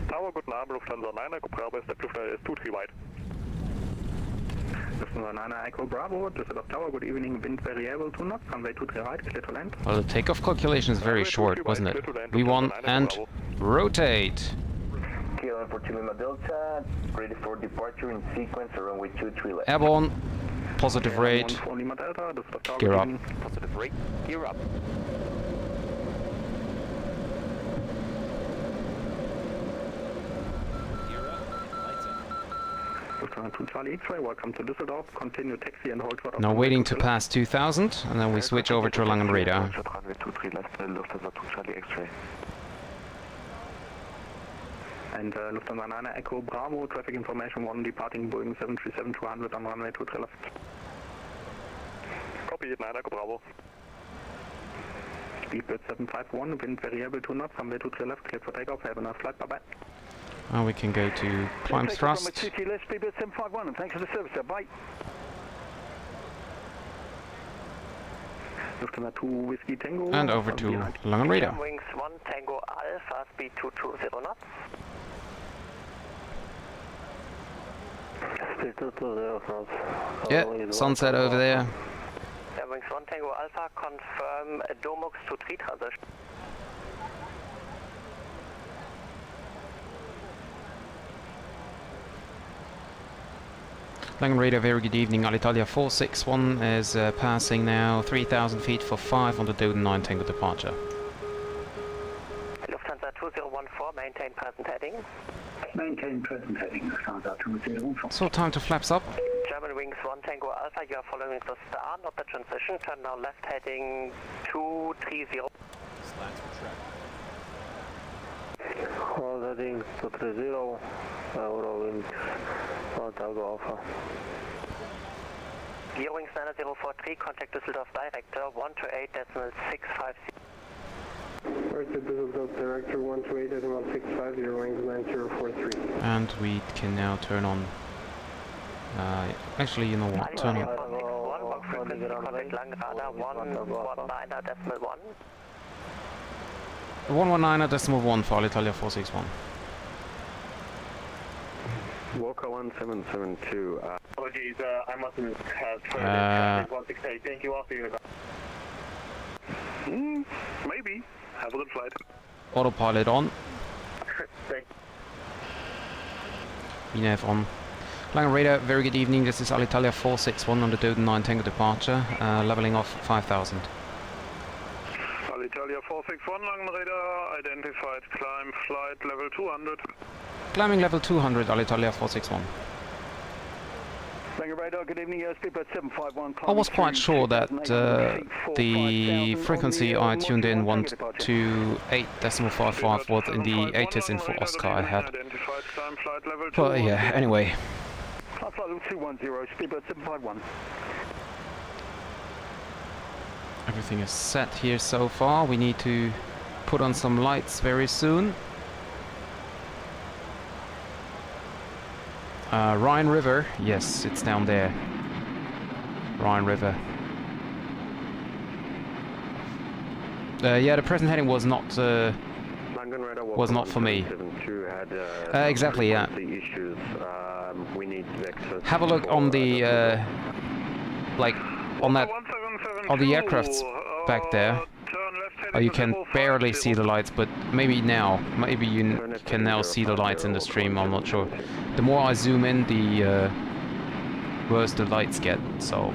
Tower, guten Abend, Lufthansa 9, Bravo, ist 23 wide. Lufthansa 9 Echo Bravo, Dusseldorf Tower, good evening, wind variable 2 knots, runway 23 right, clear to land. Well, the takeoff calculation is very short, wasn't it? V1 and rotate. KLM for Lima Delta, ready for departure in sequence, runway 23 left. Airborne, positive rate, gear up. Positive rate, gear up. Charlie X-ray, welcome to Düsseldorf. Continue taxi and hold for... Now waiting to pass 2000, and then we switch over to Langen radar. And Lufthansa 9 Echo Bravo, traffic information 1 departing Boeing 737-200 on runway 23 left. Copy, 9 Echo Bravo. Speedbird 751, wind variable 2 knots, runway 23 left, clear for takeoff, have a nice flight, bye-bye. And we can go to climb thrust. Speedbird 751, and thanks for the service, bye. Lufthansa 2 Whiskey Tango. And over to Langen radar. Wings 1 Tango Alpha, speed 220 knots. Yeah, sunset over there. Wings 1 Tango Alpha, confirm Domux to 3 transition. Langen radar, very good evening. Alitalia 461 is passing now 3,000 feet for 5 on the Doden 9 Tango departure. Lufthansa 2014, maintain present heading. Maintain present heading, Lufthansa 2014. So time to flaps up. German Wings 1 Tango Alpha, you are following the star, not the transition. Turn now left heading 230. Slats for track. Hold heading 230, Eurowings 1 Tango Alpha. Gearwings 9043, contact Dusseldorf Director 128.650. Where's the Dusseldorf Director 128.650, Eurowings 9043. And we can now turn on... actually, you know what? Turn on... 119.1 for Alitalia 461. Walker 1772. Apologies, I must have heard 168. Thank you all for your... Maybe. Have a good flight. Autopilot on. Thank VNAV on. Langen radar, very good evening. This is Alitalia 461 on the Doden 9 Tango departure, leveling off 5,000. Alitalia 461, Langen radar, identified climb flight level 200. Climbing level 200, Alitalia 461. Langen radar, good evening, Speedbird 751. I was quite sure that the frequency I tuned in 128.55 was in the ATIS info Oscar I had. But yeah, anyway. Flight level 210, Speedbird 751. Everything is set here so far. We need to put on some lights very soon. Rhine River, yes, it's down there. Rhine River. Yeah, the present heading was not for me. Exactly, yeah. Have a look on the like on that on the aircrafts back there. Oh, you can barely see the lights, but maybe now. Maybe you can now see the lights in the stream, I'm not sure. The more I zoom in, the worse the lights get, so...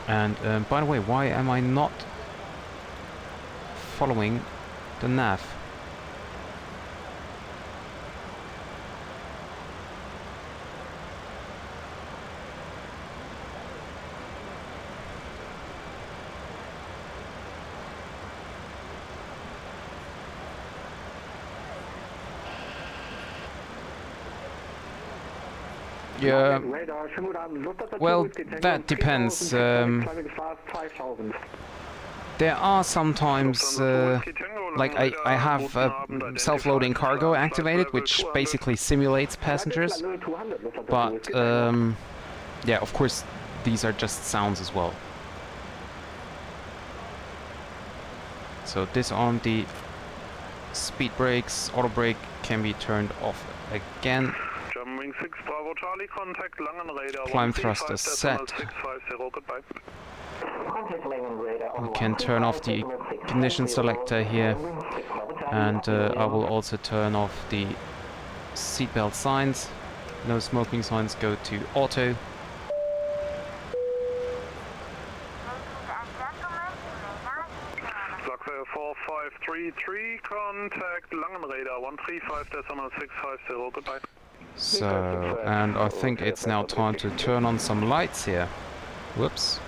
And by the way, why am I not following the nav? Yeah. Well, that depends. There are sometimes, like I have self-loading cargo activated, which basically simulates passengers. But yeah, of course, these are just sounds as well. So disarm the speed brakes, auto brake can be turned off again. German 6 Bravo Charlie, contact Langen Radar. Climb thruster set. We can turn off the ignition selector here, and I will also turn off the seatbelt signs. No smoking signs go to auto. Flugway 4533, contact Langen Radar 135.650, goodbye. So, and I think it's now time to turn on some lights here. Whoops.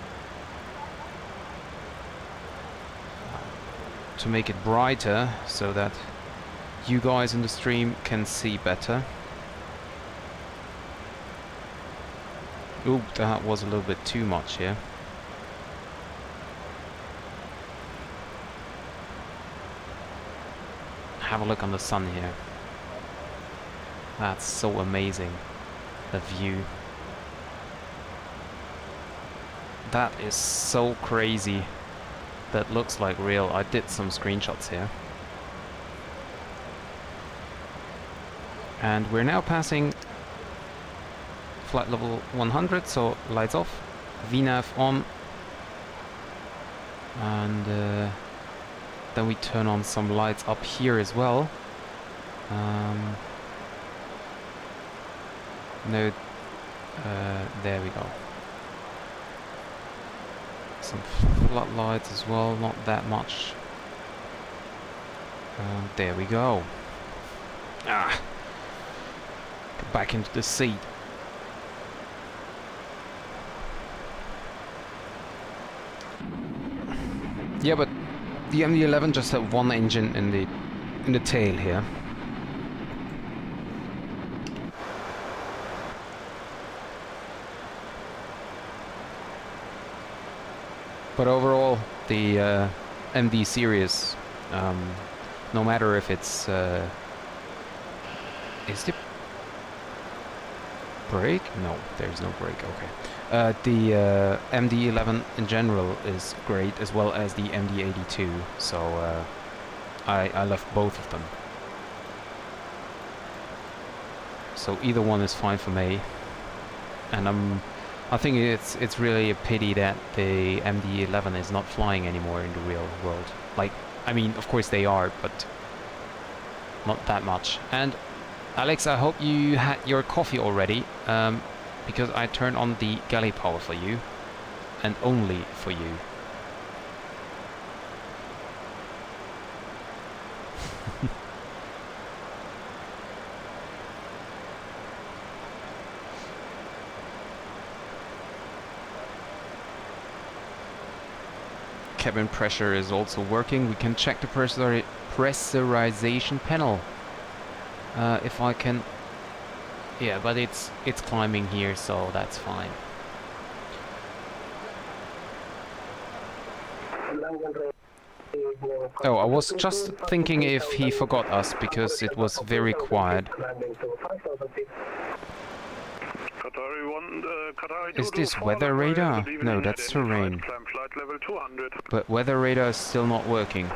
To make it brighter, so that you guys in the stream can see better. Ooh, that was a little bit too much here. Have a look on the sun here. That's so amazing, the view. That is so crazy. That looks like real. I did some screenshots here. And we're now passing flight level 100, so lights off, VNAV on, and then we turn on some lights up here as well. No, there we go. Some floodlights as well, not that much. There we go. Ah, get back into the seat. Yeah, but the MD-11 just had one engine in the tail here. But overall, the MD series, no matter if it's is the brake? No, there's no brake. Okay. The MD-11 in general is great, as well as the MD-82. So I love both of them. So either one is fine for me, and I think it's really a pity that the MD-11 is not flying anymore in the real world. Like, I mean, of course they are, but not that much. And Alex, I hope you had your coffee already, because I turned on the galley power for you, and only for you. Cabin pressure is also working. We can check the pressurization panel. If I can, yeah, but it's climbing here, so that's fine. Oh, I was just thinking if he forgot us, because it was very quiet. Is this weather radar? No, that's terrain. But weather radar is still not working.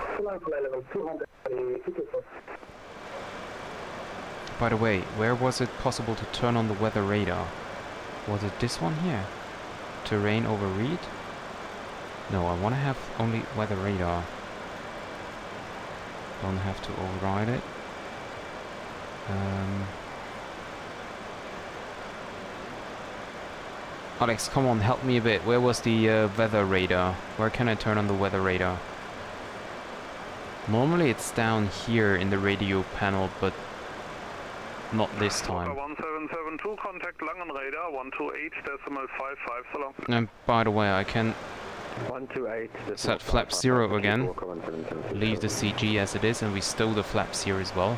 By the way, where was it possible to turn on the weather radar? Was it this one here? Terrain overread? No, I want to have only weather radar. Don't have to override it. Alex, come on, help me a bit. Where was the weather radar? Where can I turn on the weather radar? Normally it's down here in the radio panel, but not this time. 1772, contact Langen Radar 128.55 so long. And by the way, I can 128 set flap 0 again. Leave the CG as it is, and we stow the flap 0 as well.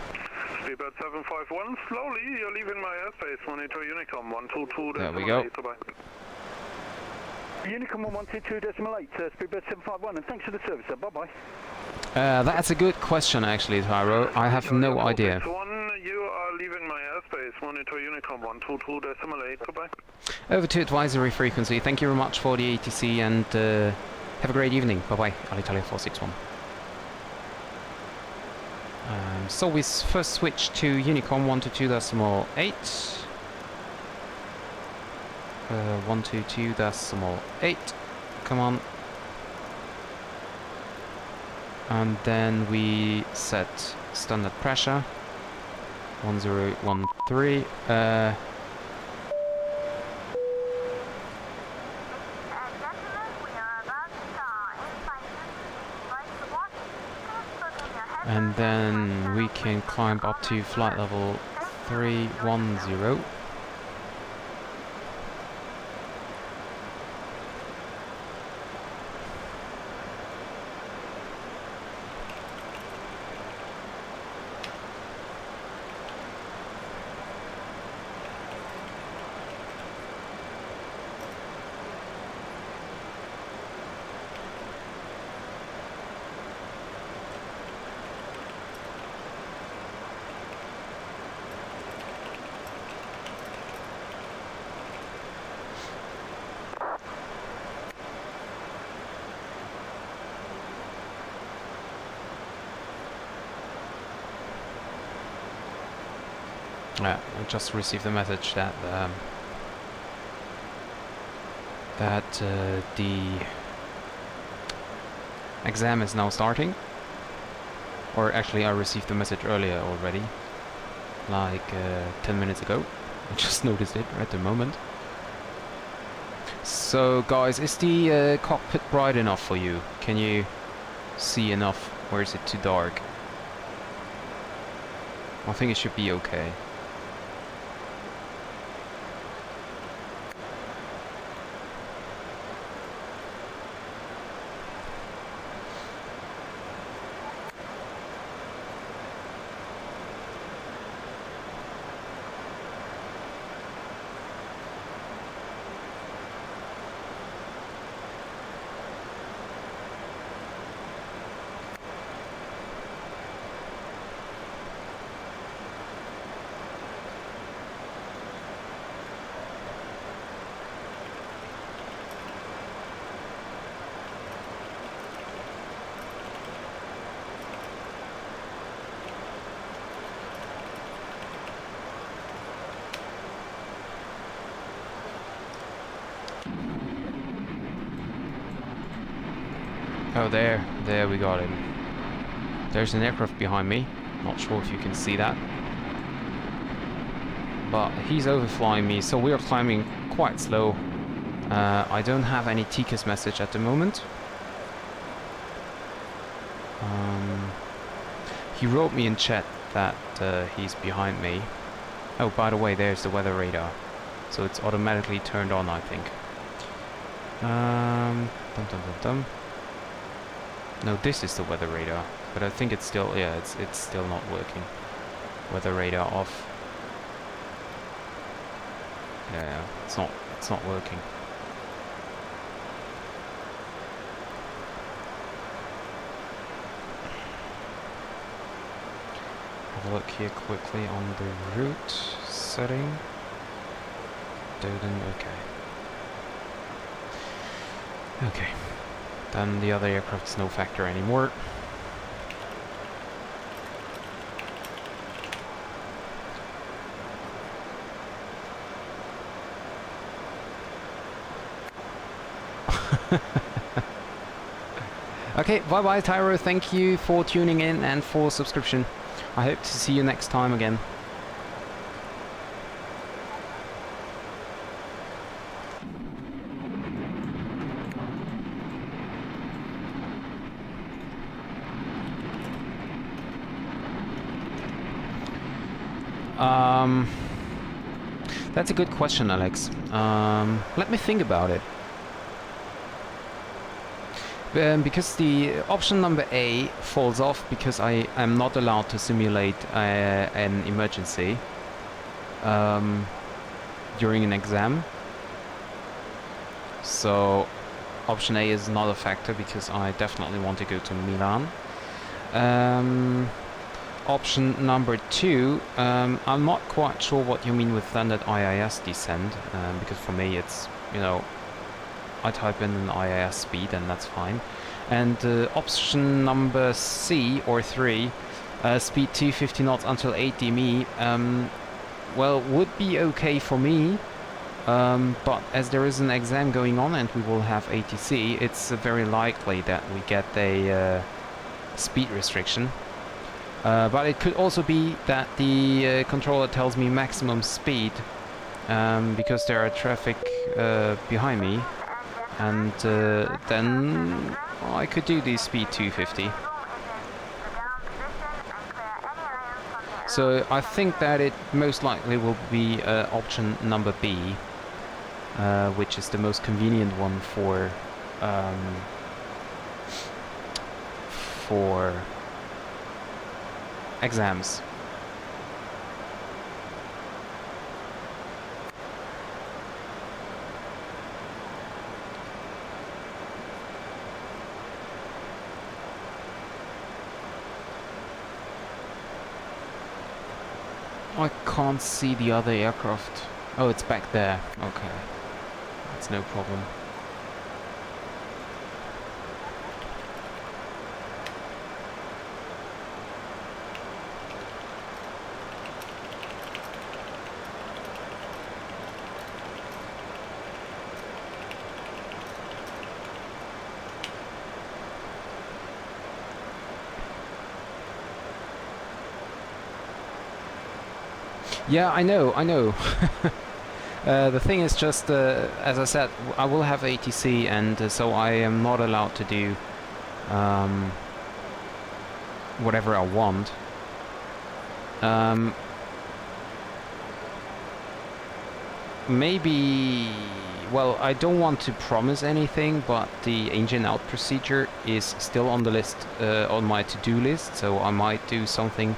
Speedbird 751, slowly, you're leaving my airspace, monitor Unicom 122. There we go. Unicom 122.8, speedbird 751, and thanks for the service, sir. Bye-bye. That's a good question, actually, Tyro. I have no idea. You are leaving my airspace, monitor Unicom 122.8, goodbye. Over to advisory frequency. Thank you very much for the ATC, and have a great evening. Bye-bye, Alitalia 461. So we first switch to Unicom 122.8. 122.8. Come on. And then we set standard pressure 1013. And then we can climb up to flight level 310. I just received a message that the exam is now starting. Or actually, I received the message earlier already, like 10 minutes ago. I just noticed it at the moment. So, guys, is the cockpit bright enough for you? Can you see enough, or is it too dark? I think it should be okay. Oh, there we got him. There's an aircraft behind me. Not sure if you can see that. But he's overflying me, so we are climbing quite slow. I don't have any TCAS message at the moment. He wrote me in chat that he's behind me. Oh, by the way, there's the weather radar. So it's automatically turned on, I think. No, this is the weather radar, but I think it's still, yeah, it's still not working. Weather radar off. Yeah, it's not working. Have a look here quickly on the route setting. Doden, okay. Okay. Then the other aircraft's no factor anymore. Okay, bye-bye Tyro, thank you for tuning in and for subscription. I hope to see you next time again. That's a good question, Alex. Let me think about it. Because the option number A falls off because I am not allowed to simulate an emergency during an exam. So option A is not a factor because I definitely want to go to Milan. Option number 2, I'm not quite sure what you mean with standard IIS descent, because for me it's, you know, I type in an IIS speed and that's fine. And option number C or 3, speed 250 knots until 8 dmi, well, would be okay for me, but as there is an exam going on and we will have ATC, it's very likely that we get a speed restriction. But it could also be that the controller tells me maximum speed because there are traffic behind me, and then I could do the speed 250. So I think that it most likely will be option number B, which is the most convenient one for exams. I can't see the other aircraft. Oh, it's back there. Okay. That's no problem. Yeah, I know. The thing is just, as I said, I will have ATC, and so I am not allowed to do whatever I want. Maybe, well, I don't want to promise anything, but the engine out procedure is still on the list, on my to-do list, so I might do something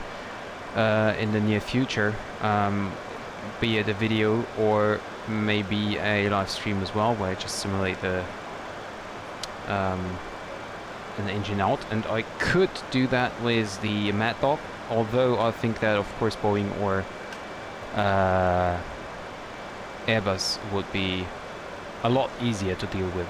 in the near future, be it a video or maybe a live stream as well, where I just simulate the an engine out, and I could do that with the Maddog, although I think that of course Boeing or Airbus would be a lot easier to deal with.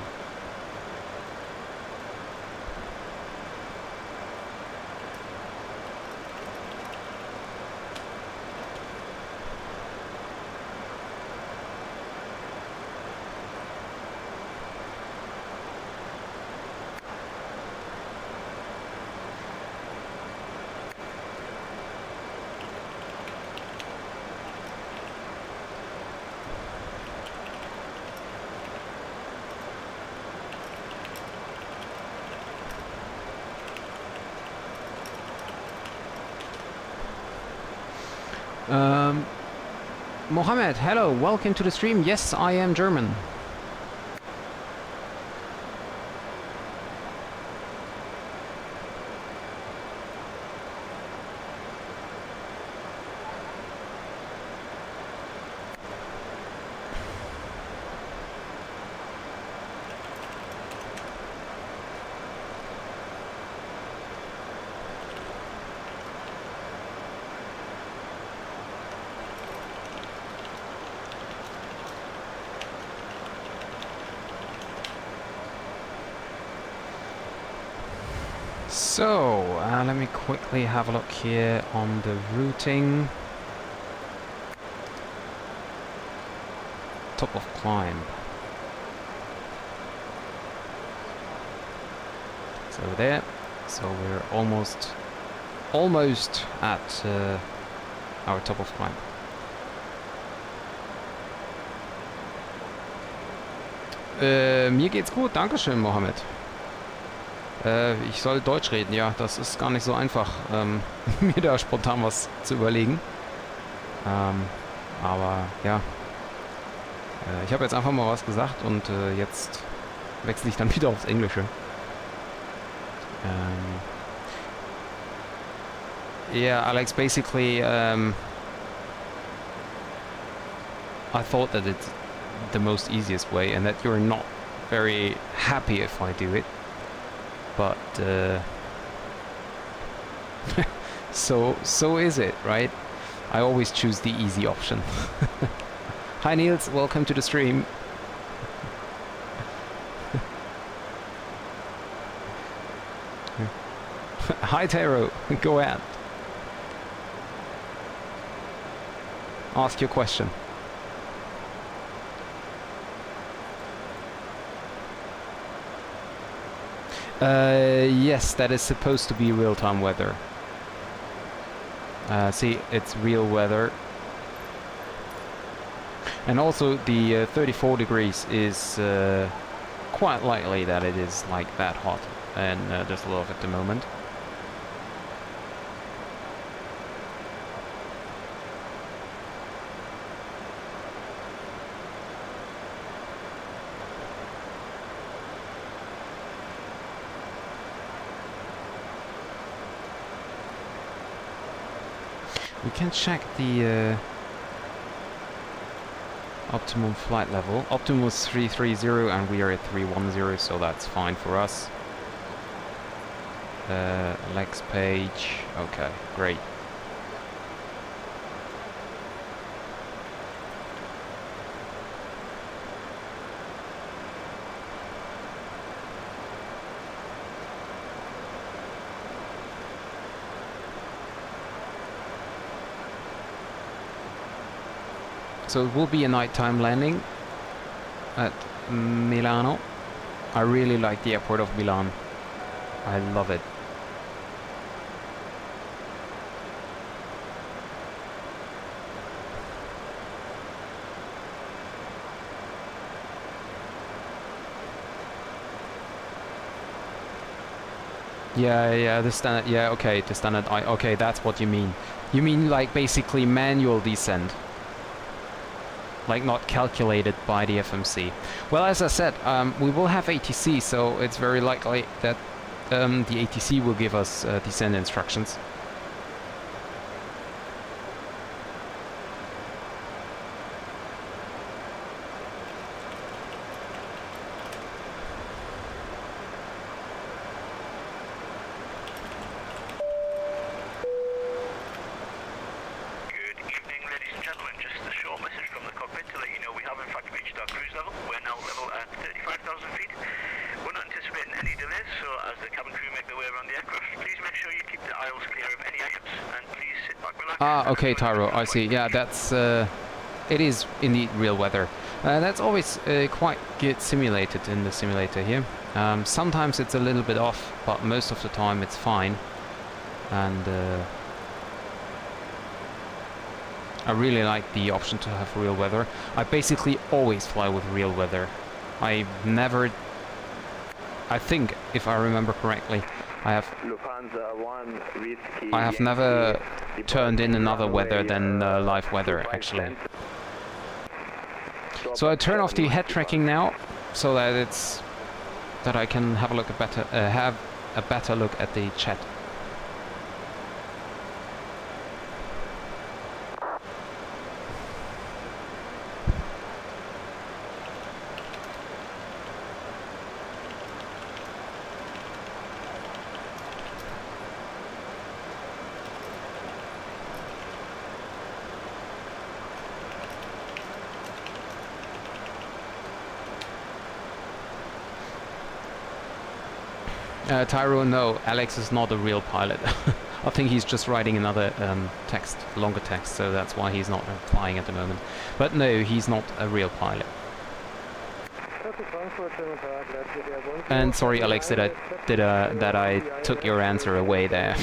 Mohammed, hello, welcome to the stream. Yes, I am German. So, let me quickly have a look here on the routing. Top of climb. It's over there. So we're almost at our top of climb. Mir geht's gut, dankeschön, Mohammed. Ich soll Deutsch reden, ja, das ist gar nicht so einfach, mir da spontan was zu überlegen. Aber ja, ich habe jetzt einfach mal was gesagt und jetzt wechsle ich dann wieder aufs Englische. Yeah, Alex, basically, I thought that it's the most easiest way, and that you're not very happy if I do it. But so is it, right? I always choose the easy option. Hi Niels, welcome to the stream. Hi Taro, go ahead. Ask your question. Yes, that is supposed to be real-time weather. See, it's real weather. And also the 34 degrees is quite likely that it is like that hot in Dusseldorf at the moment. We can check the optimum flight level. Optimum was 330 and we are at 310, so that's fine for us. Lex page, okay, great. So it will be a nighttime landing at Milano. I really like the airport of Milan. I love it. Yeah, the standard, yeah, okay, the standard, okay, that's what you mean. You mean like basically manual descent. Like not calculated by the FMC. Well, as I said, we will have ATC, so it's very likely that the ATC will give us descent instructions. Okay, Tyro, I see. Yeah, that's it is indeed real weather. That's always quite good simulated in the simulator here. Sometimes it's a little bit off, but most of the time it's fine. And I really like the option to have real weather. I basically always fly with real weather. I think, if I remember correctly, I have never turned in another weather than live weather, actually. So I turn off the head tracking now, so that I can have a look have a better look at the chat. Tyro, no, Alex is not a real pilot. I think he's just writing another longer text, so that's why he's not flying at the moment. But no, he's not a real pilot. And sorry, Alex, that I took your answer away there.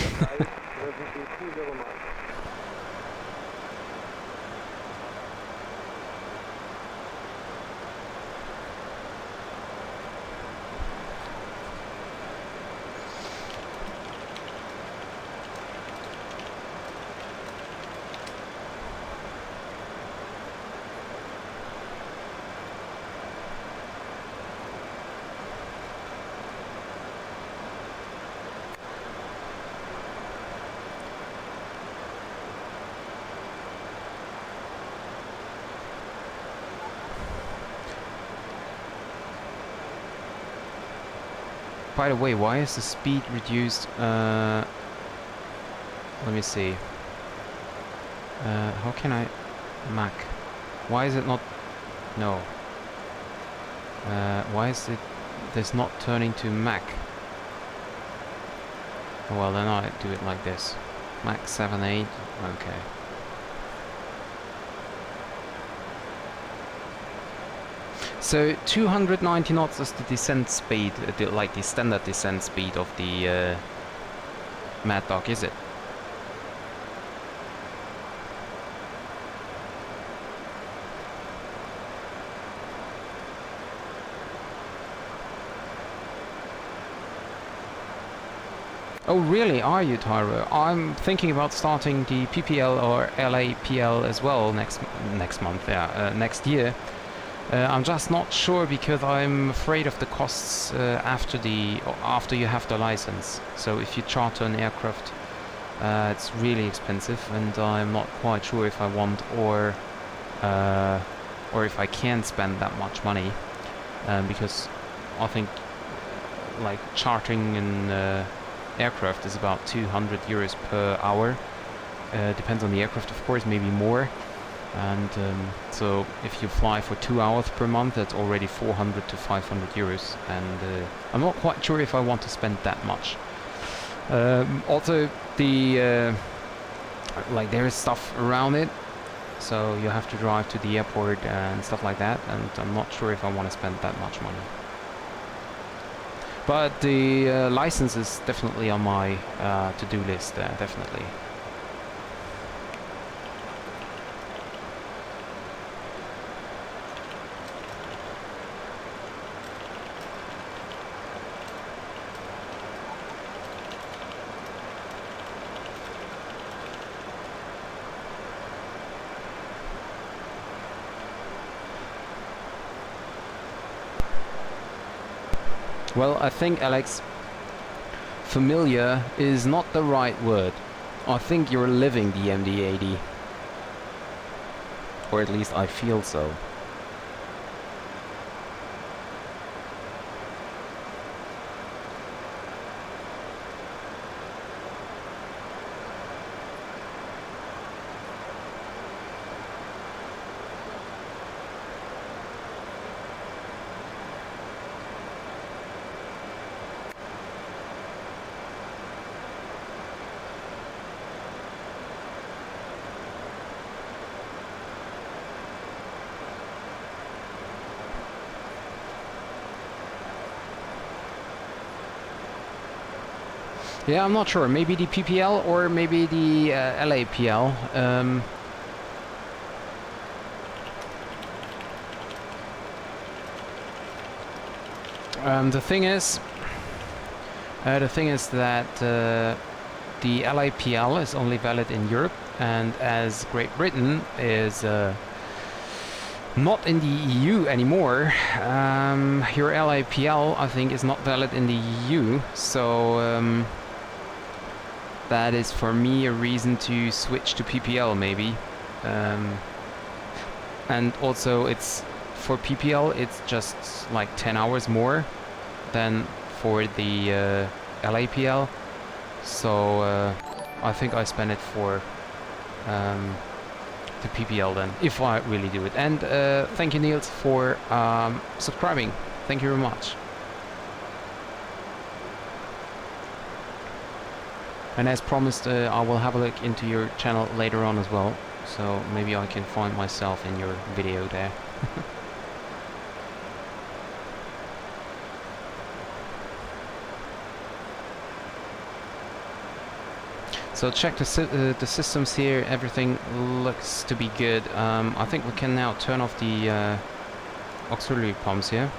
by the way, why is the speed reduced? Let me see. How can I... Mac. Why is it not... No. Why is it... This not turning to Mac? Well, then I do it like this. Mac 7.8. Okay. So 290 knots is the descent speed, like the standard descent speed of the Maddog, is it? Oh really, are you, Tyro? I'm thinking about starting the PPL or LAPL as well next month, yeah, next year. I'm just not sure because I'm afraid of the costs after you have the license. So if you charter an aircraft, it's really expensive, and I'm not quite sure if I want or if I can spend that much money, because I think like chartering an aircraft is about 200 euros per hour. Depends on the aircraft, of course, maybe more. And so if you fly for 2 hours per month, that's already 400 to 500 euros, and I'm not quite sure if I want to spend that much. Also, the like there is stuff around it, so you have to drive to the airport and stuff like that, and I'm not sure if I want to spend that much money. But the license is definitely on my to-do list, definitely. Well, I think, Alex, familiar is not the right word. I think you're living the MD-80. Or at least I feel so. Yeah, I'm not sure. Maybe the PPL or maybe the LAPL. The thing is that the LAPL is only valid in Europe, and as Great Britain is not in the EU anymore, your LAPL I think is not valid in the EU, so that is for me a reason to switch to PPL maybe. And also it's for PPL it's just like 10 hours more than for the LAPL, so I think I spend it for the PPL then, if I really do it. And thank you, Niels, for subscribing. Thank you very much. And as promised, I will have a look into your channel later on as well, so maybe I can find myself in your video there. So check the systems here, everything looks to be good. I think we can now turn off the auxiliary pumps here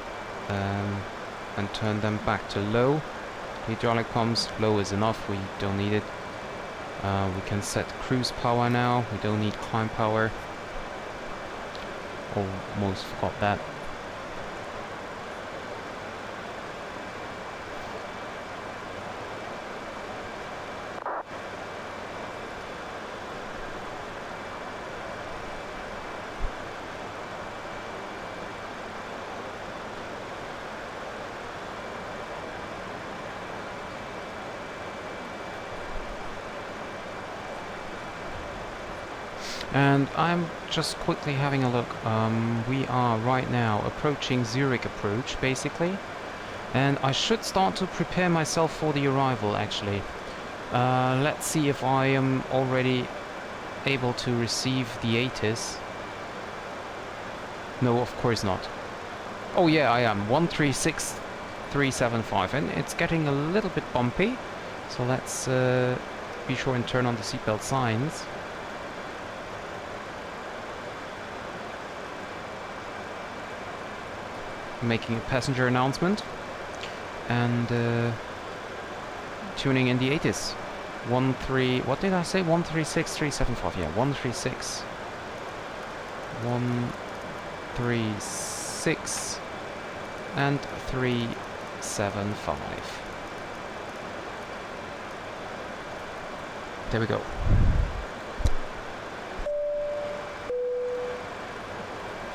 and turn them back to low. Hydraulic pumps, low is enough, we don't need it. We can set cruise power now, we don't need climb power. Almost forgot that. And I'm just quickly having a look. We are right now approaching Zurich approach, basically. And I should start to prepare myself for the arrival, actually. Let's see if I am already able to receive the ATIS. No, of course not. Oh yeah, I am. 136375, and it's getting a little bit bumpy. So let's be sure and turn on the seatbelt signs. Making a passenger announcement and tuning in the ATIS. What did I say? 136375. Yeah, 136 and 375. There we go.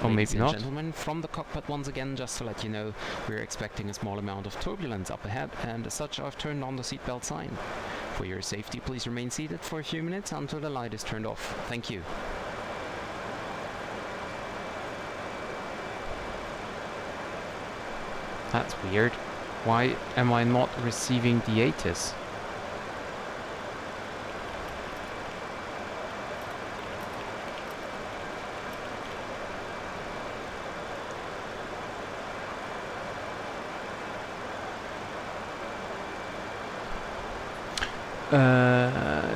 Or maybe not. Gentlemen, from the cockpit once again, just to let you know, we're expecting a small amount of turbulence up ahead, and as such I've turned on the seatbelt sign. For your safety, please remain seated for a few minutes until the light is turned off. Thank you. That's weird. Why am I not receiving the ATIS?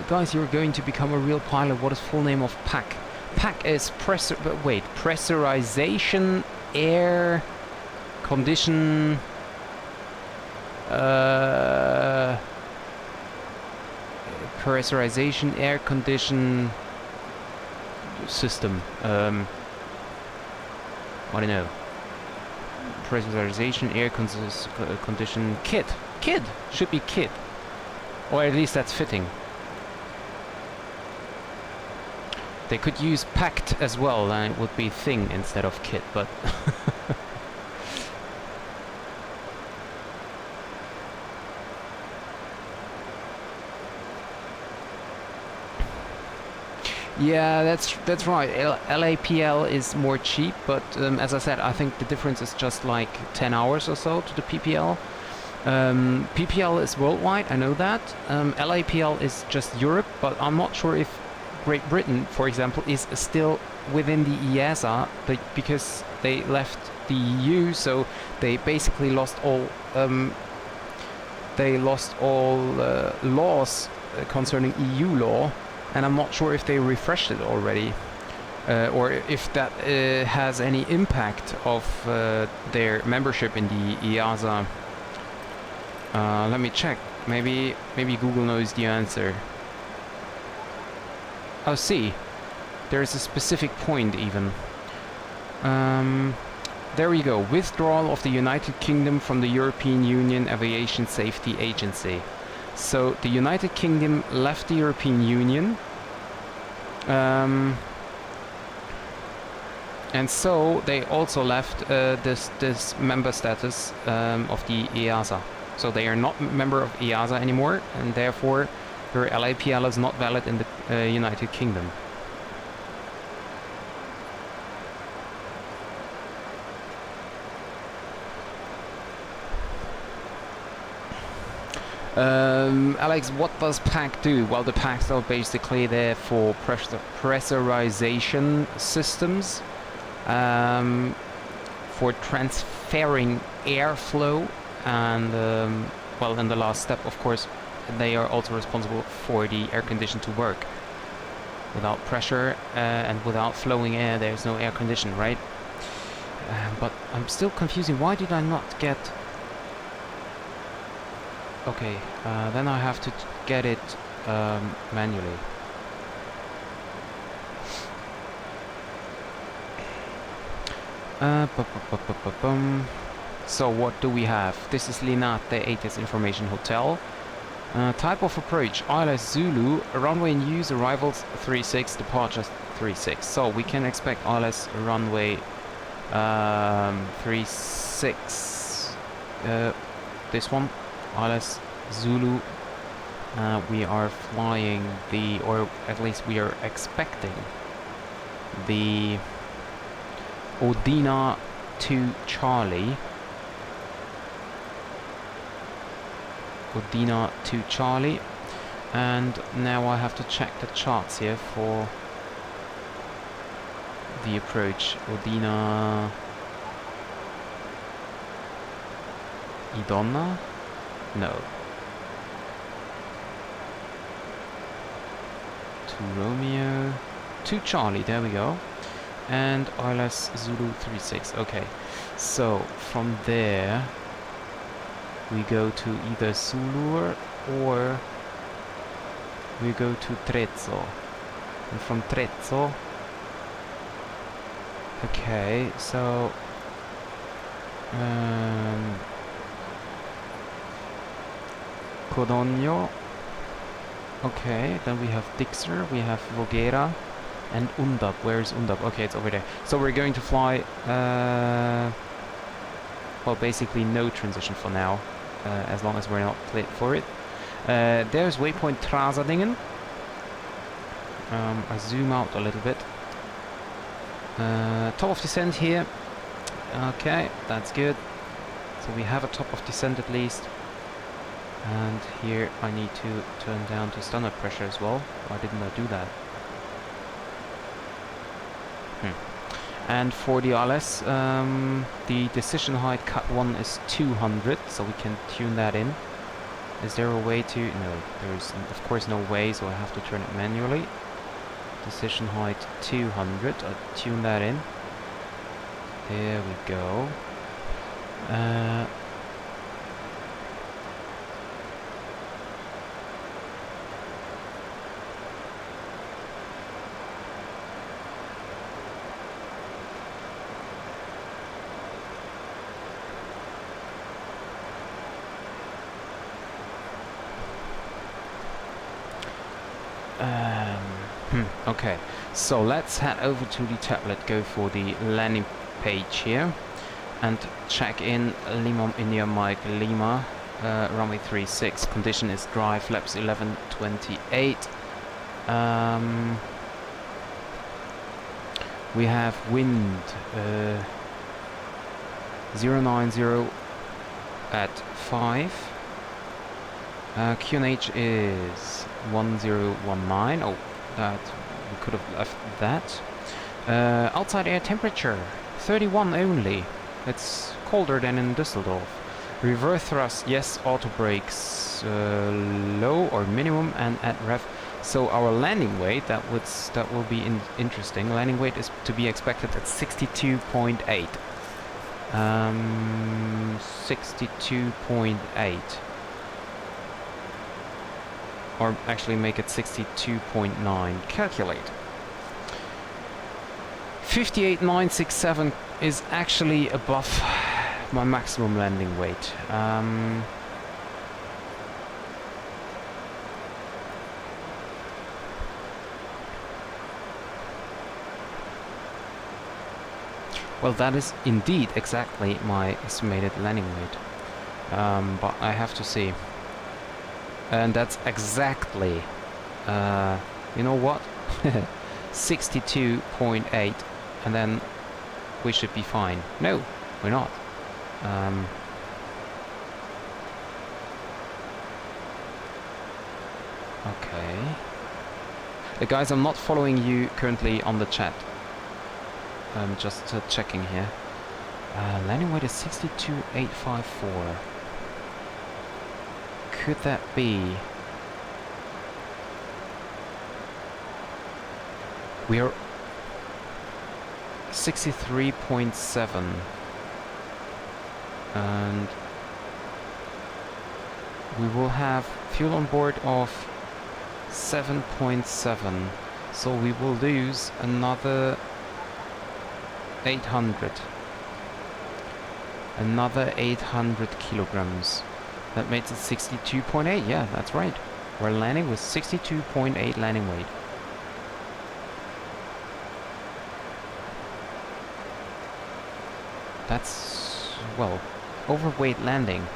Guys, you're going to become a real pilot. What is full name of PAC? PAC is pressurization, air, condition, pressurization, air condition system. I don't know. Pressurization, air condition kit. Kid should be kit. Or at least that's fitting. They could use packed as well, and it would be thing instead of kit, but... Yeah, that's right. LAPL is more cheap, but as I said, I think the difference is just like 10 hours or so to the PPL. PPL is worldwide, I know that. LAPL is just Europe, but I'm not sure if Great Britain, for example, is still within the EASA, because they left the EU, so they basically lost all laws concerning EU law, and I'm not sure if they refreshed it already, or if that has any impact of their membership in the EASA. Let me check. Maybe Google knows the answer. Oh, see, there is a specific point even. There we go. Withdrawal of the United Kingdom from the European Union Aviation Safety Agency. So the United Kingdom left the European Union, and so they also left this member status of the EASA. So they are not a member of EASA anymore, and therefore their LAPL is not valid in the United Kingdom. Alex, what does PAC do? Well, the PACs are basically there for pressurization systems, for transferring airflow, and well, in the last step, of course, they are also responsible for the air condition to work. Without pressure and without flowing air, there's no air condition, right? But I'm still confusing. Why did I not get... Okay, then I have to get it manually. So what do we have? This is Linate ATIS Information Hotel. Type of approach, ILS Zulu, runway in use, arrivals 36, departures 36. So we can expect ILS runway 36, this one, ILS Zulu. We are flying or at least we are expecting the Odina to Charlie. Odina to Charlie. And now I have to check the charts here for the approach. Odina Idonna? No. To Romeo. To Charlie, there we go. And ILS Zulu 36. Okay. So from there we go to either Sulur or we go to Trezzo. And from Trezzo, okay, so Codogno. Okay, then we have Dixer, we have Voghera, and Undab. Where is Undab? Okay, it's over there. So we're going to fly, well, basically no transition for now, as long as we're not cleared for it. There's waypoint Trasadingen. I zoom out a little bit. Top of descent here. Okay, that's good. So we have a top of descent at least. And here I need to turn down to standard pressure as well. Why didn't I do that? And for the ILS, the decision height cut 1 is 200, so we can tune that in. Is there a way to... No, there's of course no way, so I have to turn it manually. Decision height 200, I'll tune that in. There we go. Okay, so let's head over to the tablet, go for the landing page here, and check in Lima India Mike Lima, runway 36. Condition is dry, flaps 1128. We have wind 090 at 5. QNH is 1019. Oh, that we could have left that. Outside air temperature 31 only. It's colder than in Dusseldorf. Reverse thrust, yes. Auto brakes low or minimum and at rev. So our landing weight, that will be interesting. Landing weight is to be expected at 62.8. 62.8. Or actually make it 62.9. Calculate. 58,967 is actually above my maximum landing weight. Well, that is indeed exactly my estimated landing weight. But I have to see. And that's exactly, you know what? 62.8, and then we should be fine. No, we're not. Okay. Guys, I'm not following you currently on the chat. I'm just checking here. Landing weight is 62,854. Could that be? We are 63.7, and we will have fuel on board of 7.7, so we will lose another 800 kilograms. That makes it 62.8. Yeah, that's right. We're landing with 62.8 landing weight. That's, well, overweight landing.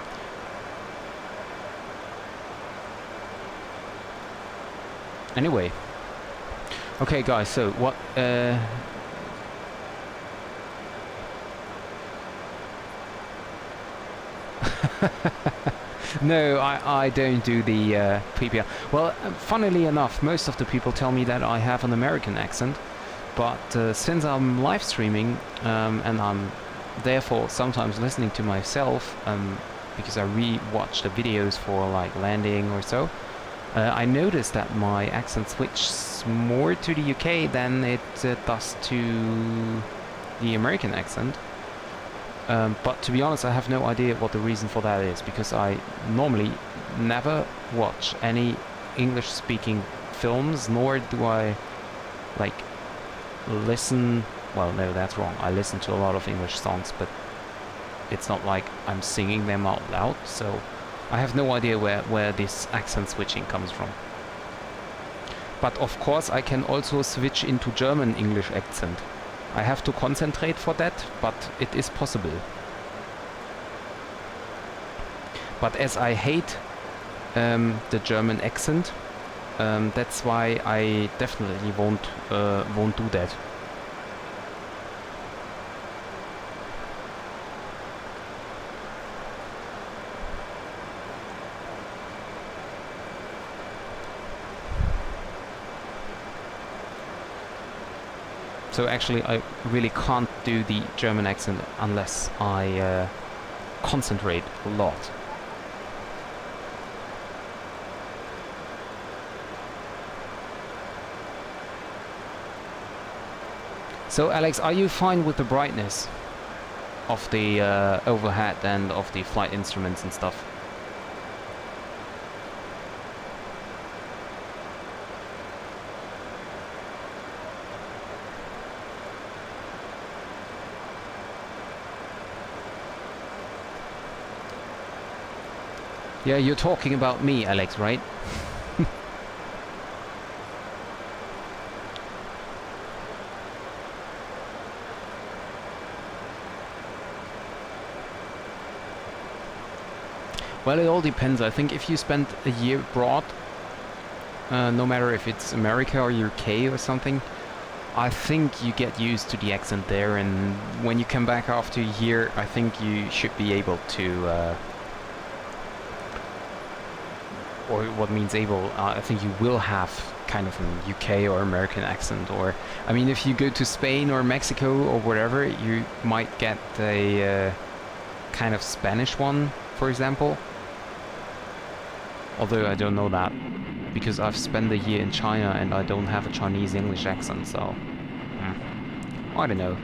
Anyway, Okay, guys. So what? No, I don't do the PPR. Well, funnily enough, most of the people tell me that I have an American accent, but since I'm live streaming and I'm therefore sometimes listening to myself because I re-watch the videos for like landing or so, I noticed that my accent switches more to the UK than it does to the American accent. But to be honest, I have no idea what the reason for that is, because I normally never watch any English-speaking films, nor do I like listen. Well, no, that's wrong. I listen to a lot of English songs, but it's not like I'm singing them out loud. So I have no idea where this accent switching comes from. But of course, I can also switch into German English accent. I have to concentrate for that, but it is possible. But as I hate the German accent, that's why I definitely won't do that. So actually I really can't do the German accent unless I concentrate a lot. So Alex, are you fine with the brightness of the overhead and of the flight instruments and stuff? Yeah, you're talking about me, Alex, right? Well, it all depends. I think if you spend a year abroad, no matter if it's America or UK or something, I think you get used to the accent there, and when you come back after a year, I think you should be able to or what means able, I think you will have kind of an UK or American accent. Or, I mean, if you go to Spain or Mexico or whatever, you might get a kind of Spanish one, for example. Although I don't know that, because I've spent a year in China and I don't have a Chinese English accent, so I don't know.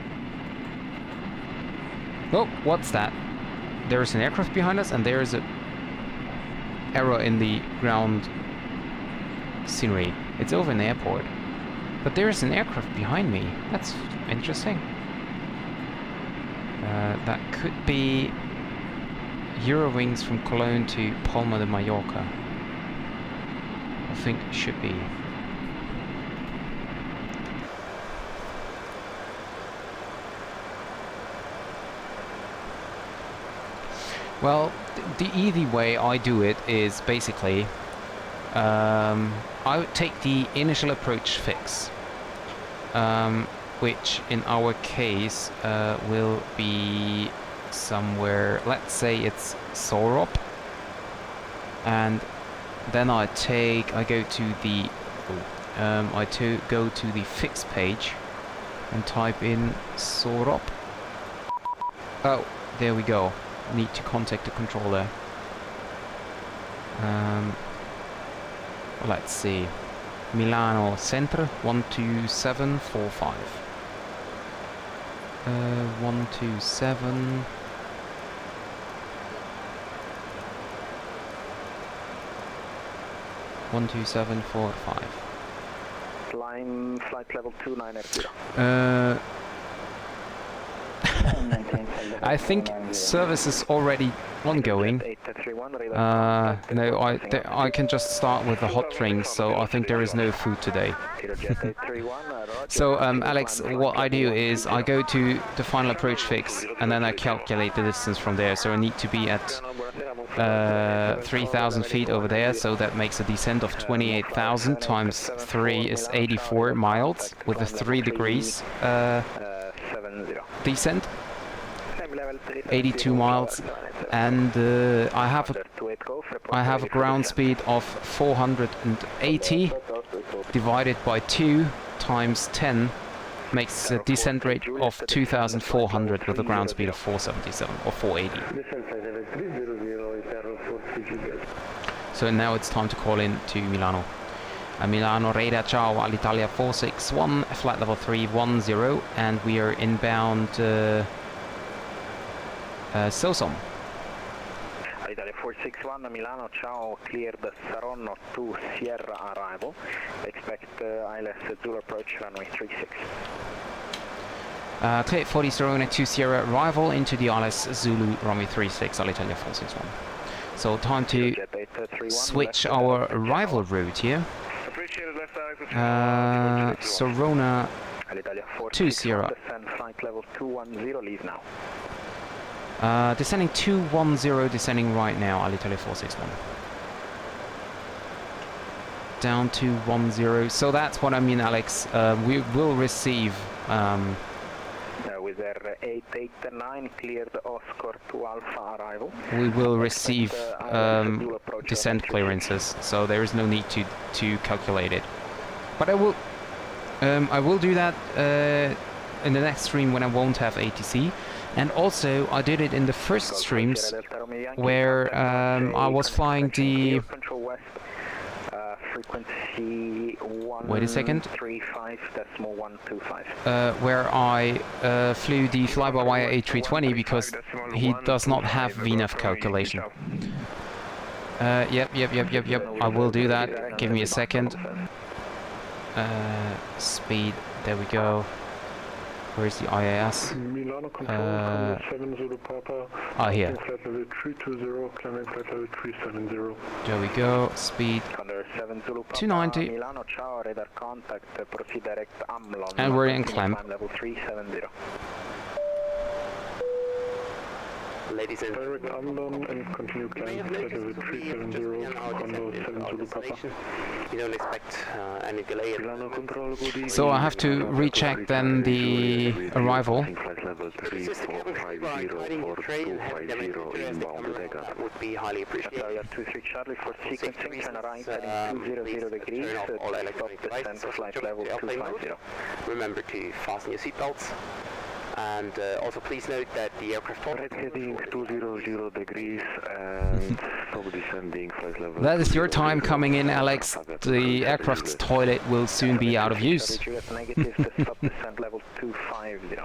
Oh, what's that? There's an aircraft behind us, and there's a error in the ground scenery. It's over in the airport, but there's an aircraft behind me. That's interesting. That could be Eurowings from Cologne to Palma de Mallorca. I think it should be. Well, the easy way I do it is basically I would take the initial approach fix, which in our case will be somewhere, let's say it's Sorop, and then I go to the go to the fix page and type in Sorop. Oh, there we go. Need to contact the controller. Let's see. Milano Centre 12745. 127. Climb flight level 29 at 0. I think service is already ongoing. No, I can just start with the hot drinks, so I think there is no food today. So, Alex, what I do is I go to the final approach fix, and then I calculate the distance from there. So I need to be at 3,000 feet over there, so that makes a descent of 28,000 times 3 is 84 miles with a 3 degrees descent, 82 miles, and I have a ground speed of 480 divided by 2 times 10 makes a descent rate of 2,400 with a ground speed of 477 or 480. So now it's time to call in to Milano. Milano radar, ciao, Alitalia 461, flight level 310, and we are inbound Sosom. Alitalia 461, Milano, ciao, cleared Saronno to Sierra arrival. Expect ILS Zulu approach runway 36. Clear 40 Saronno to Sierra arrival into the ILS Zulu runway 36, Alitalia 461. So time to switch our arrival route here. Sorona to Sierra. Flight level 210, leave now. Descending 210, descending right now, Alitalia 461. Down 210, so that's what I mean, Alex. We will receive... with their 889, cleared Oscar to Alpha arrival. We will receive descent clearances, so there is no need to calculate it. But I will do that in the next stream when I won't have ATC. And also, I did it in the first streams where I was flying the... frequency 135.125. Wait a second. Where I flew the fly-by-wire A320 because he does not have VNAV calculation. Yep. I will do that. Give me a second. Speed. There we go. Where's the IAS? Milano control, 7 Zulu Papa. Here. Flight level 320, climbing flight level 370. There we go. Speed 290. Milano, ciao, radar contact, proceed direct Amlon. And we're in climb. Level 370. Ladies and direct Amlon and continue climb flight level 370, Condor 7 Zulu Papa. You don't expect any delay. So I have to recheck then the arrival. That would be highly appreciated. 23 Charlie for sequencing, turn right heading 200 degrees, all electronic devices, flight level 250. Remember to fasten your seatbelts. And also please note that the aircraft heading 200 degrees and stop descending flight level. That is your time coming in, Alex. The aircraft's toilet will soon be out of use. Negative to stop descent level 250.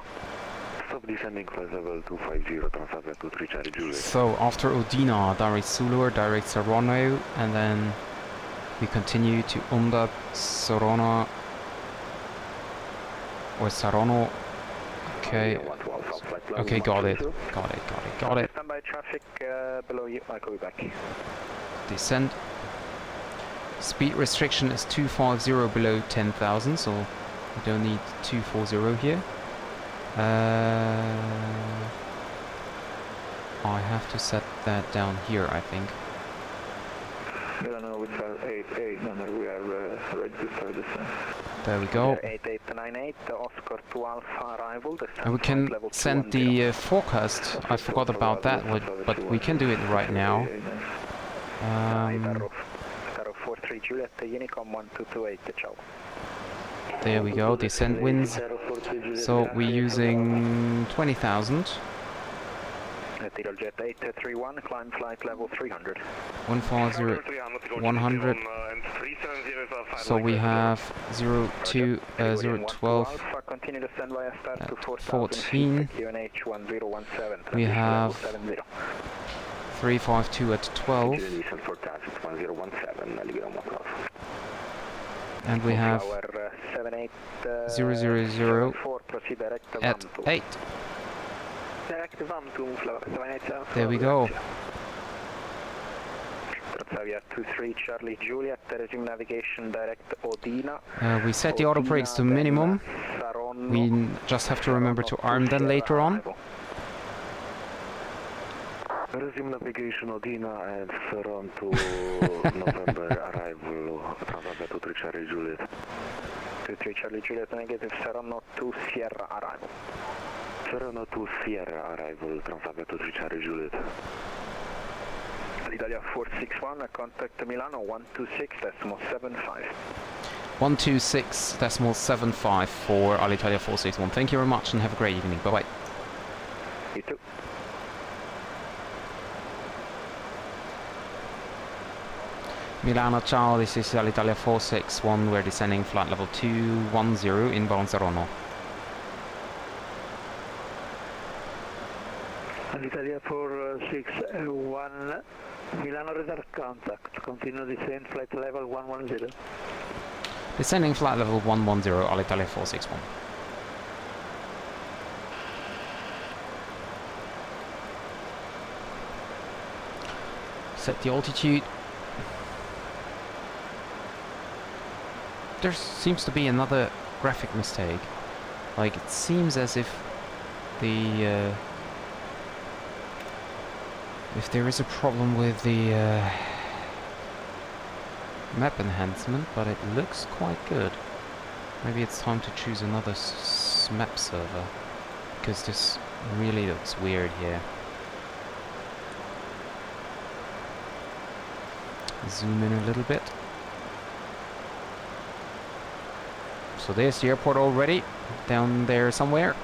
Stop descending flight level 250, transfer to 3 Charlie Juliet. So after Udina, direct Sulur, direct Saronno, and then we continue to Unda, Sorona, or Saronno. Okay. Okay, got it. Standby traffic below you. I'll call you back. Descent. Speed restriction is 250 below 10,000, so we don't need 240 here. I have to set that down here, I think. Milano, we are 88, we are ready to start descent. There we go. 8898, Oscar to Alpha arrival. And we can send the forecast. I forgot about that, but we can do it right now. 43 Juliet, Unicom 1228, ciao. There we go, descent winds. So we're using 20,000. Jet 831, climb flight level 300. 100. So we have 012 continue to send via start to 14. We have 352 at 12. And we have 000 at 8. Direct 1 to Florida. There we go. Transavia 23 Charlie Juliet, resume navigation direct Odina. We set the auto brakes to minimum. We just have to remember to arm them later on. Resume navigation Odina and Saron to November arrival Transavia 23 Charlie Juliet. 23 Charlie Juliet negative, Serrano to Sierra arrival. Serrano to Sierra arrival Transavia 23 Charlie Juliet. Alitalia 461, contact Milano 126.75. 126.75 for Alitalia 461. Thank you very much and have a great evening. Bye bye. You too. Milano, ciao, this is Alitalia 461. We're descending flight level 210 inbound Saronno. Alitalia 461, Milano radar contact, continue descent flight level 110. Descending flight level 110, Alitalia 461. Set the altitude. There seems to be another graphic mistake. Like, it seems as if the if there is a problem with the map enhancement, but it looks quite good. Maybe it's time to choose another map server, because this really looks weird here. Zoom in a little bit. So there's the airport already, down there somewhere.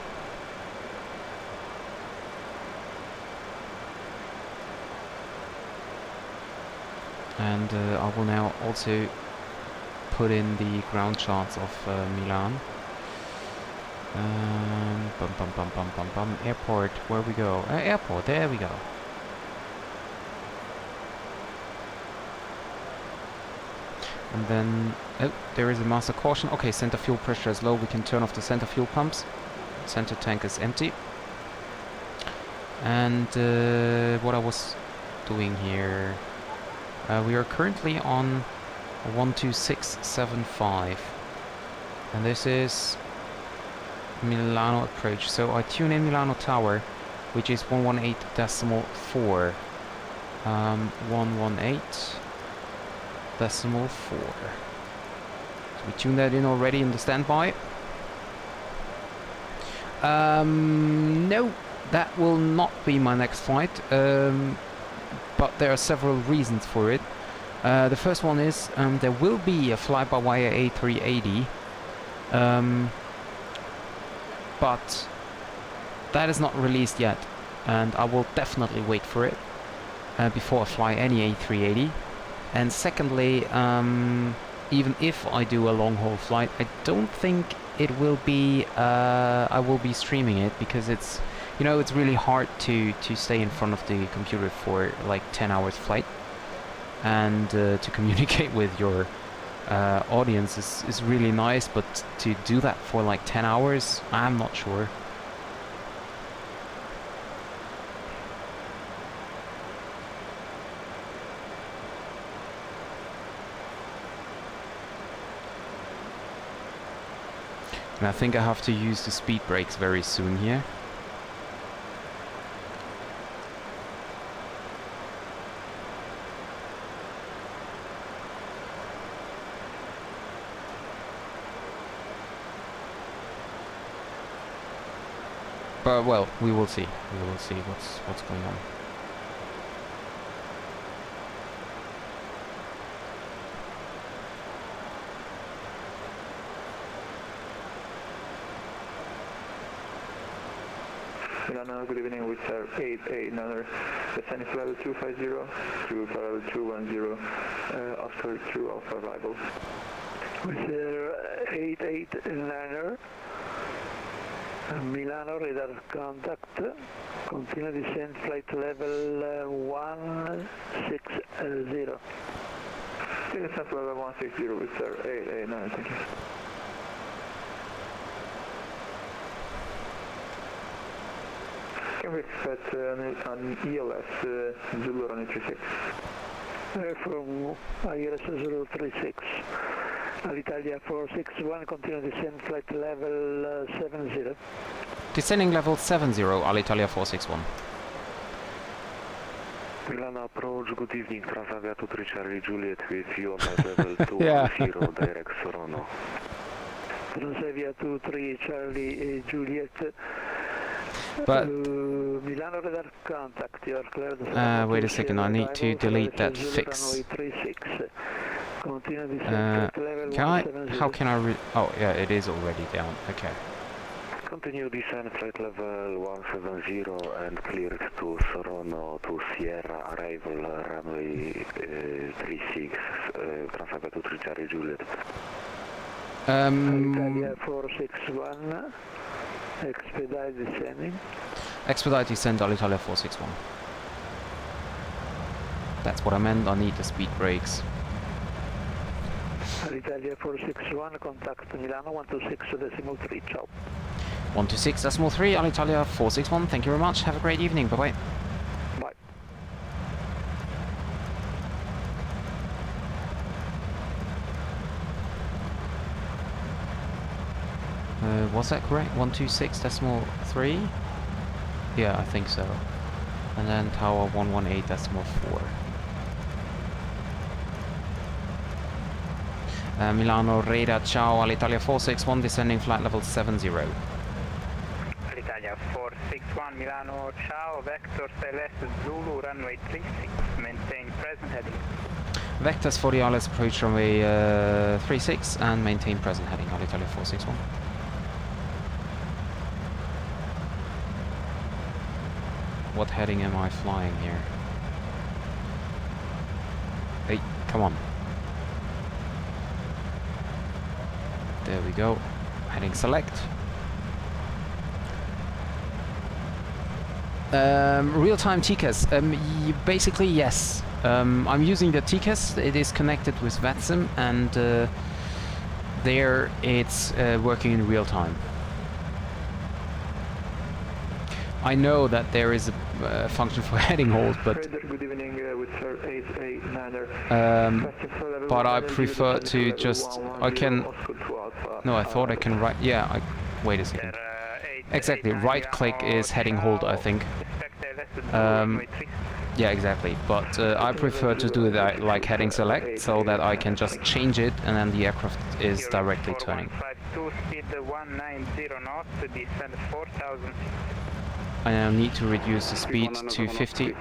And I will now also put in the ground shots of Milan. Airport, where we go? Airport, there we go. And then, oh, there is a master caution. Okay, center fuel pressure is low. We can turn off the center fuel pumps. Center tank is empty. And what I was doing here, we are currently on 12675, and this is Milano approach. So I tune in Milano Tower, which is 118.4. 118.4. So we tune that in already in the standby. No, that will not be my next flight. But there are several reasons for it. The first one is there will be a fly-by-wire A380, but that is not released yet, and I will definitely wait for it before I fly any A380. And secondly, even if I do a long-haul flight, I don't think it will be. I will be streaming it, because it's, you know, it's really hard to stay in front of the computer for like 10 hours flight, and to communicate with your audience is really nice, but to do that for like 10 hours, I'm not sure. And I think I have to use the speed brakes very soon here. But well, we will see. We will see what's going on. Milano, good evening, with sir 889, descending to level 250 to level 210, Oscar 2 of arrival. With sir 889, Milano radar contact, continue descent flight level 160. Descent level 160 with sir 889, thank you. Can we set an ELS Zulu runway 36? From ILS 036, Alitalia 461, continue descent flight level 70. Descending level 70, Alitalia 461. Milan approach, good evening, Transavia 23 Charlie Juliet with you on level 20, Yeah. direct Sorono. Transavia 23 Charlie Juliet. But Milano radar contact, you are cleared. wait a second, I need to delete that fix. Continue Can I? How can I? Oh, yeah, it is already down. Okay. Continue descent flight level 170 and cleared to Sorono to Sierra, arrival runway 36, Transavia 23 Charlie Juliet. Italia 461, expedite descending. Expedite descent, Alitalia 461. That's what I meant. I need the speed brakes. Italia 461, contact Milano 126.3, ciao. 126.3, Alitalia 461. Thank you very much. Have a great evening. Bye bye. Bye. Was that correct? 126.3? Yeah, I think so. And then tower 118.4. Milano radar, ciao, Alitalia 461, descending flight level 70. Alitalia 461, Milano, ciao, Vector Celeste Zulu, runway 36, maintain present heading. Vectors for the ILS approach runway 36 and maintain present heading, Alitalia 461. What heading am I flying here? Hey, come on. There we go. Heading select. Real-time TCAS. Basically, yes. I'm using the TCAS. It is connected with VATSIM, and there it's working in real time. I know that there is a function for heading hold, but Good evening, with Sir 889er. but I prefer to just No, I thought I can right. Yeah, wait a second. Exactly, right click is heading hold, I think. Yeah, exactly. But I prefer to do that like heading select, so that I can just change it and then the aircraft is directly turning. I now need to reduce the speed to 50.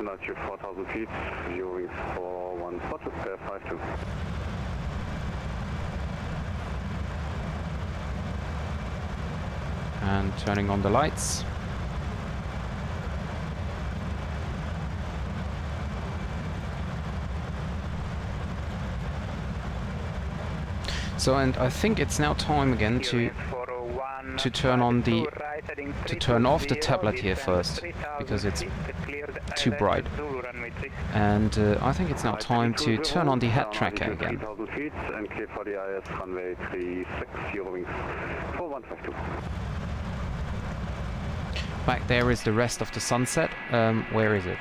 And turning on the lights. So, and I think it's now time again to turn on the turn off the tablet here first, because it's too bright. And I think it's now time to turn on the head tracker again. Back there is the rest of the sunset. Where is it?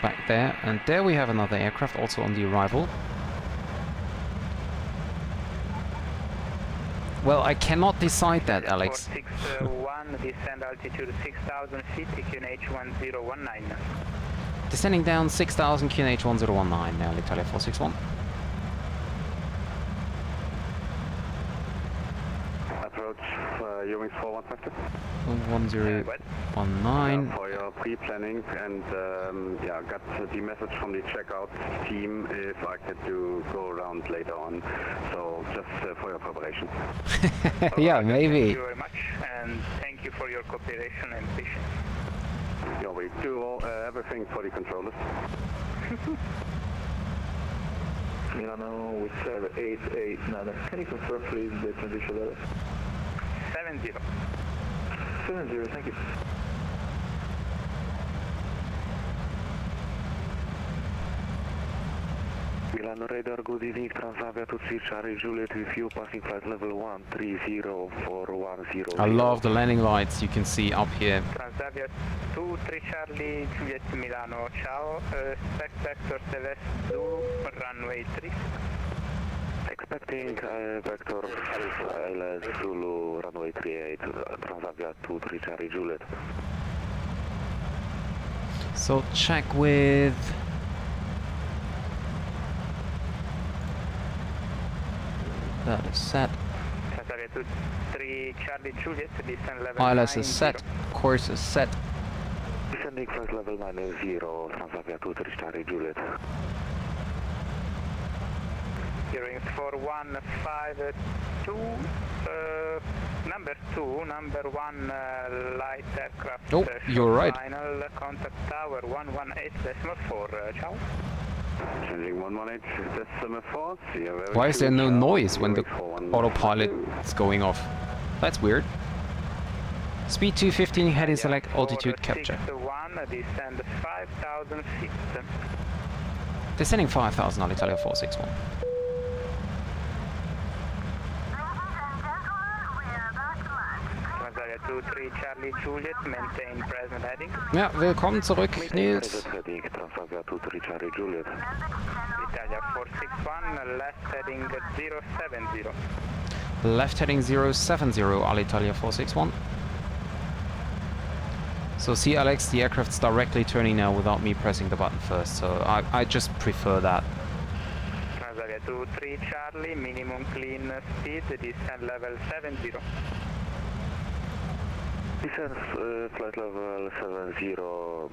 Back there. And there we have another aircraft also on the arrival. Well, I cannot decide that, Alex. 461, descend altitude 6,000 feet, QNH 1019. Descending down 6,000 QNH 1019 now, Alitalia 461. Approach Ewings 4150. 1019. For your pre-planning, and yeah, got the message from the checkout team if I could go around later on. So just for your preparation. Yeah, maybe. Thank you very much, and thank you for your cooperation and patience. Yeah, we do everything for the controllers. Milano with Sir 889er. Can you confirm please the transition level? 70. 70, thank you. Milan Radar, good evening, Transavia 23 Charlie Juliet with you, passing flight level 130410. I love the landing lights you can see up here. Transavia 23 Charlie Juliet Milano, ciao, spec vector Celeste Zulu, runway 3. Expecting vector LS Zulu, runway 38, Transavia 23 Charlie Juliet. So check with... That is set. Transavia 23 Charlie Juliet, descent level ILS 90. is set. Course is set. Descending flight level 90, Transavia 23 Charlie Juliet. Hearing 4152, number 2, number 1 light aircraft. Oh, you're right. Final contact tower 118.4, ciao. Changing 118.4, see you very Why is there no noise when the autopilot is going off? That's weird. Speed 215, heading select, altitude capture. 461, descend 5,000 feet. Descending 5,000, Alitalia 461. Transavia 23 Charlie Juliet, maintain present heading. Ja, willkommen zurück, Nils. Transavia 23 Charlie Juliet. Italia 461, left heading 070. Left heading 070, Alitalia 461. So see, Alex, the aircraft's directly turning now without me pressing the button first, so I just prefer that. Transavia 23 Charlie, minimum clean speed, descent level 70. Descent flight level 70,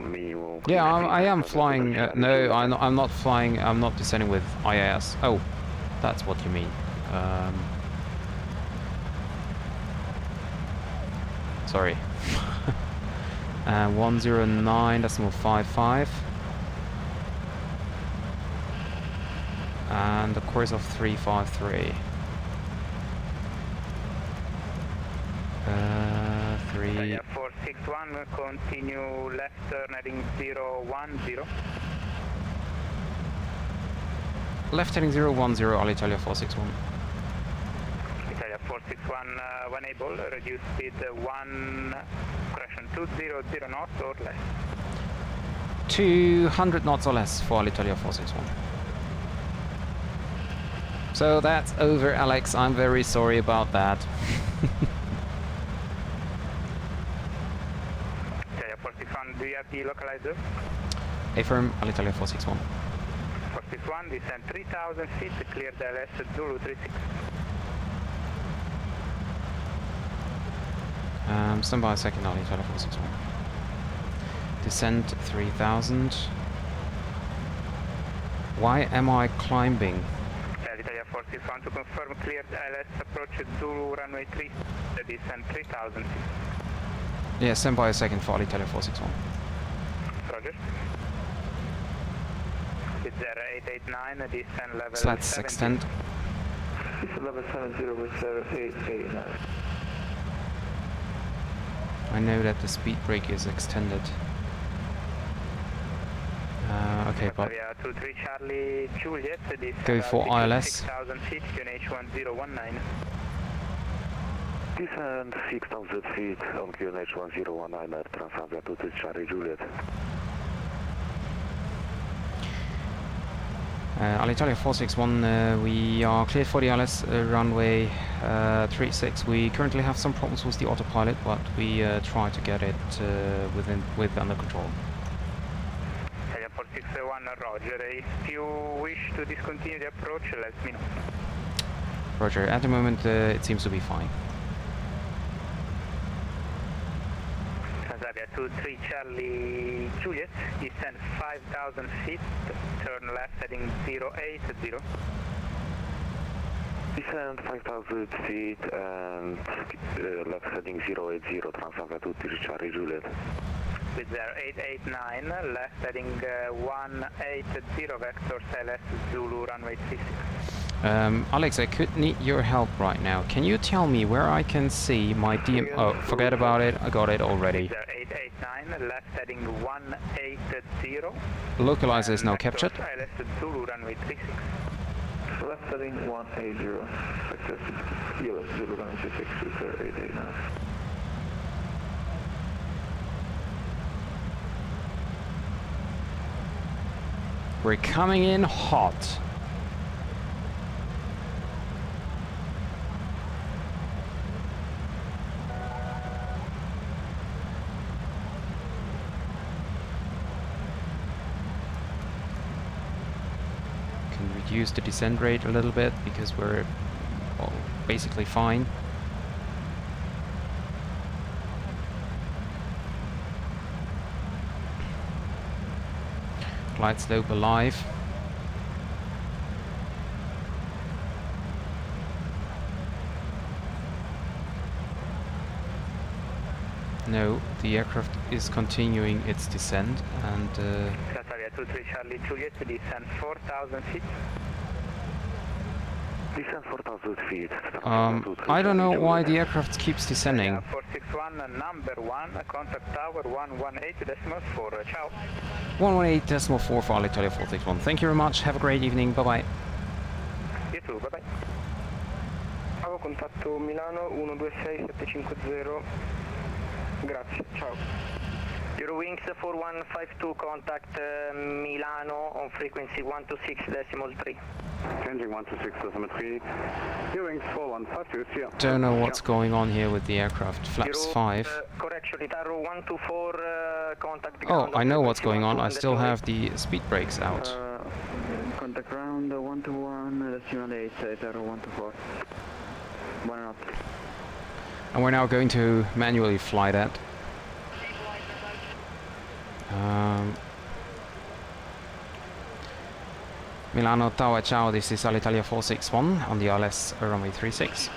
minimum. Yeah, I am flying. No, I'm not flying. I'm not descending with IAS. Oh, that's what you mean. Sorry. 109.55. And the course of 353. 3. 461, continue left turn heading 010. Left heading 010, Alitalia 461. Italia 461, when able, reduce speed 200 knots or less. 200 knots or less for Alitalia 461. So that's over, Alex. I'm very sorry about that. Italia 461, do you have the localizer? Affirm, Alitalia 461. 461, descend 3,000 feet, clear the LS Zulu 36. Stand by a second, Alitalia 461. Descent 3,000. Why am I climbing? Italia 461, to confirm cleared LS approach Zulu runway 3, descend 3,000 feet. Yeah, stand by a second for Alitalia 461. Roger. It's 889, descend level So let's 70. extend. Level 70 with 889. I know that the speed brake is extended. Okay, but 23 Charlie Juliet, go for ILS. 6,000 feet, QNH 1019. Descend 6,000 feet on QNH 1019 at Transavia 23 Charlie Juliet. Alitalia 461, we are cleared for the ILS runway 36. We currently have some problems with the autopilot, but we try to get it under control. Italia 461, Roger. If you wish to discontinue the approach, let me know. Roger, at the moment it seems to be fine. Transavia 23 Charlie Juliet, descend 5,000 feet, turn left heading 080. Descend 5,000 feet and left heading 080, Transavia 23 Charlie Juliet. With their 889, left heading 180, vector LS Zulu runway 36. Alex, I could need your help right now. Can you tell me where I can see my DM... Oh, forget about it. I got it already. 889, left heading 180. Localizer is now captured. Zulu runway 36. Left heading 180. Success. US Zulu runway 36, 889. We're coming in hot. Can reduce the descent rate a little bit because we're basically fine. Glide slope alive. No, the aircraft is continuing its descent and Alitalia 23 Charlie Juliet, descend 4,000 feet. Descend 4,000 feet. I don't know why the aircraft keeps descending. 461, number 1, contact tower 118.4, ciao. 118.4 for Alitalia 461. Thank you very much, have a great evening, bye bye. You too, bye bye. Avevo contatto Milano 126750. Grazie, ciao. Eurowings 4152, contact Milano on frequency 126.3. Changing 126.3. Eurowings 4152, see ya. Don't know what's going on here with the aircraft. Flaps 5. Correction, Itaro 124, contact the Oh, ground I know on what's going on. I frequency still 128. have the speed brakes out. Contact ground 121, decimal 8, Itaro 124. 1 knot. And we're now going to manually fly that. Milano Tower, ciao, this is Alitalia 461 on the RLS runway 36.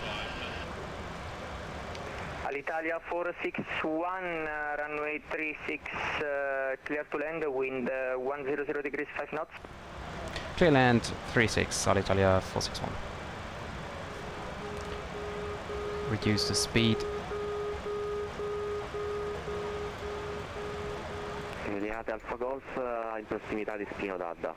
Alitalia 461, runway 36, clear to land, wind 100 degrees 5 knots. Clear land 36, Alitalia 461. Reduce the speed. Linate Alfa Golf in prossimità di Spino d'Adda.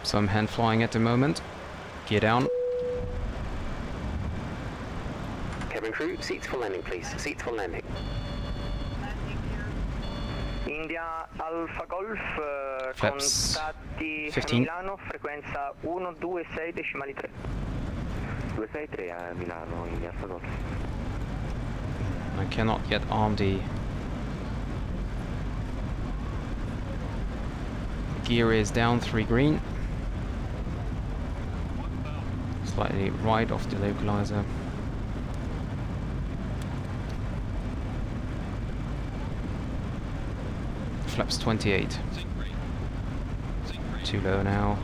Some hand flying at the moment. Gear down. Cabin crew, seats for landing please, seats for landing. India Alfa Golf, Flaps contatti 15. Milano, frequenza 126.3. 263 a Milano in Alfa Golf. I cannot yet arm the gear is down 3 green. Slightly right off the localizer. Flaps 28. Too low now.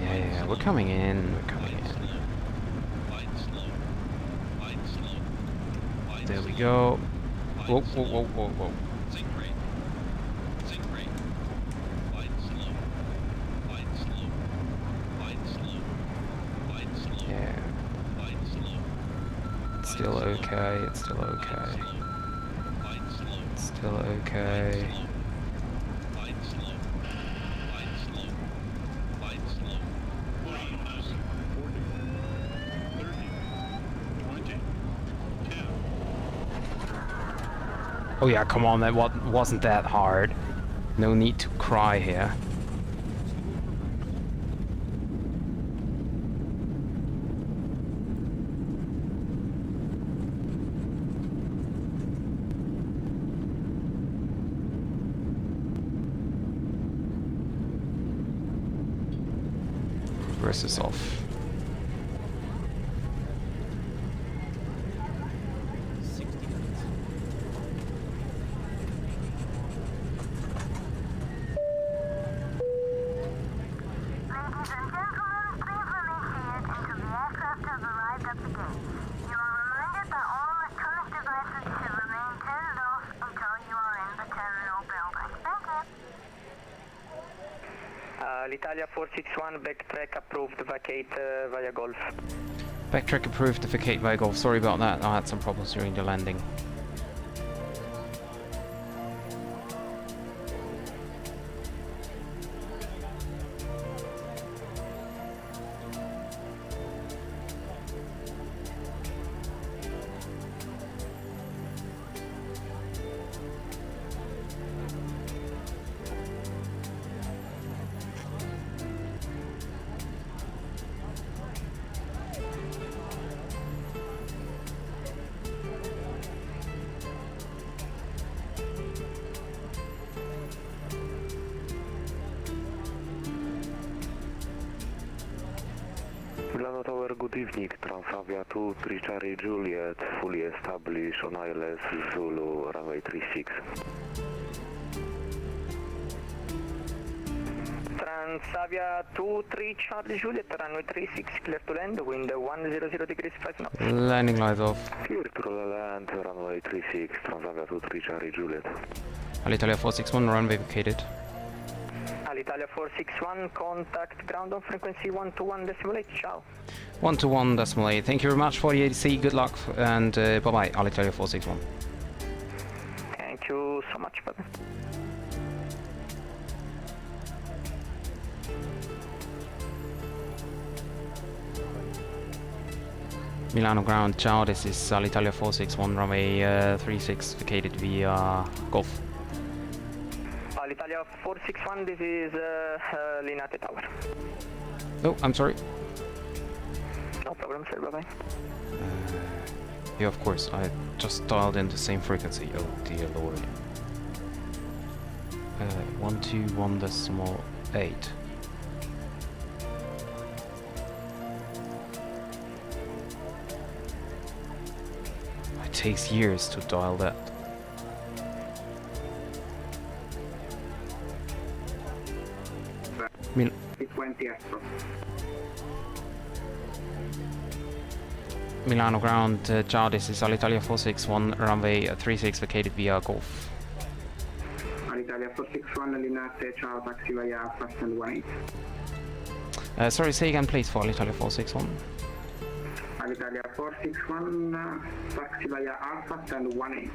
Yeah, we're coming in, we're coming in. There we go. Whoa, whoa, whoa, whoa, whoa. Yeah. It's still okay, it's still okay. It's still okay. Oh yeah, come on, that wasn't that hard. No need to cry here. Reverse is off. Ladies and gentlemen, please remain seated until the aircraft has arrived. Alitalia 461, backtrack approved, vacate via Golf. Backtrack approved to vacate via Golf. Sorry about that, I had some problems during the landing. Milano Tower, good evening. Transavia 2, 3 Charlie Juliet, fully established on ILS Zulu, runway 36. Transavia 2, 3 Charlie Juliet, runway 36, clear to land, wind 100 degrees 5 knots. Landing lights off. Clear to land, runway 36, Transavia 2, 3 Charlie Juliet. Alitalia 461, runway vacated. Alitalia 461, contact ground on frequency 121.8, ciao. 121.8. Thank you very much for the ADC, good luck, and bye-bye, Alitalia 461. Thank you so much, brother. Milano ground, ciao, this is Alitalia 461, runway 36, vacated via Golf. Alitalia 461, this is Linate Tower. Oh, I'm sorry. No problem, sir, bye-bye. Yeah, of course, I just dialed in the same frequency, oh dear lord. 121.8. It takes years to dial that. Milano ground, ciao, this is Alitalia 461, runway 36, vacated via Golf. Alitalia 461, Linate, ciao, taxi via Alpha, stand 18. Sorry, say again please for Alitalia 461. Alitalia 461, taxi via Alpha, stand 18.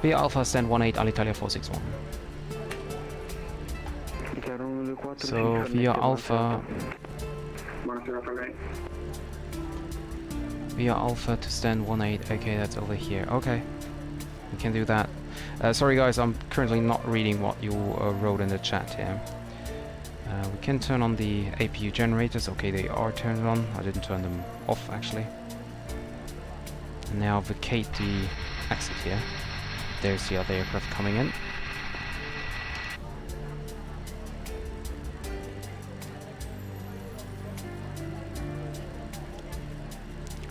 Via Alpha, stand 18, Alitalia 461. So, via Alpha... Via Alpha to stand 18, okay, that's over here, okay. We can do that. Sorry guys, I'm currently not reading what you wrote in the chat here. We can turn on the APU generators, okay, they are turned on. I didn't turn them off actually. And now vacate the exit here. There's the other aircraft coming in.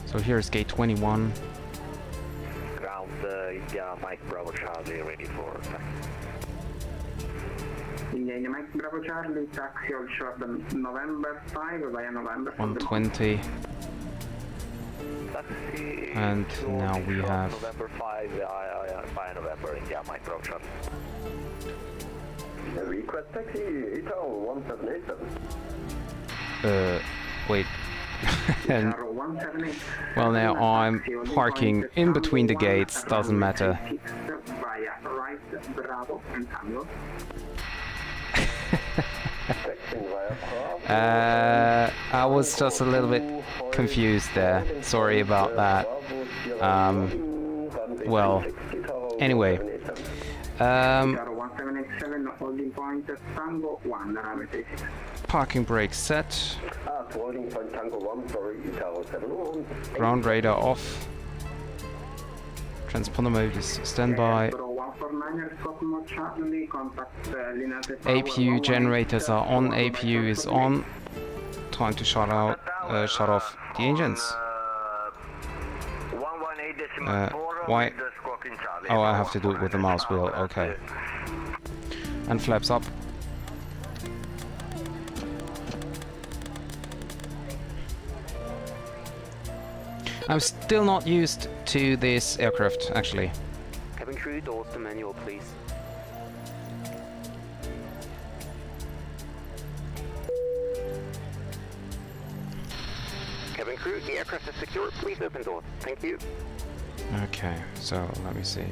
So here's gate 21. Ground, India Mike Bravo Charlie, ready for taxi. India Mike Bravo Charlie, taxi all short November 5 via November 120. Taxi And now we have... November 5 via November, India Mike Bravo Charlie. Request taxi, Ito 177. Wait. And well, now I'm parking in between the gates, doesn't matter. I was just a little bit confused there, sorry about that. Well, anyway. Parking brake set. Ground radar off. Transponder mode is standby. APU generators are on. APU is on. Time to shut off the engines. Why? Oh, I have to do it with the mouse wheel. Okay. And flaps up. I'm still not used to this aircraft, actually. Cabin crew, doors to manual, please. crew, the aircraft is secure. Please open doors. Thank you. Okay, so let me see.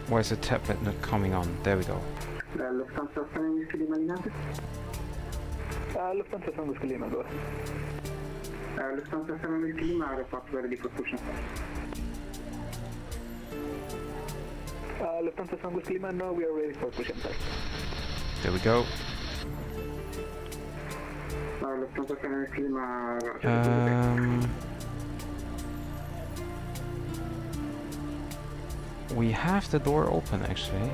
Why is the tablet not coming on? There we go. Lufthansa 7 Whiskey Lima Linate. Lufthansa 7 Whiskey Lima, go ahead. Lufthansa 7 Whiskey Lima, report ready for push. Lufthansa 7 Whiskey Lima, no, we are ready for push inside. There we go. Lufthansa 7 Whiskey Lima. We have the door open actually.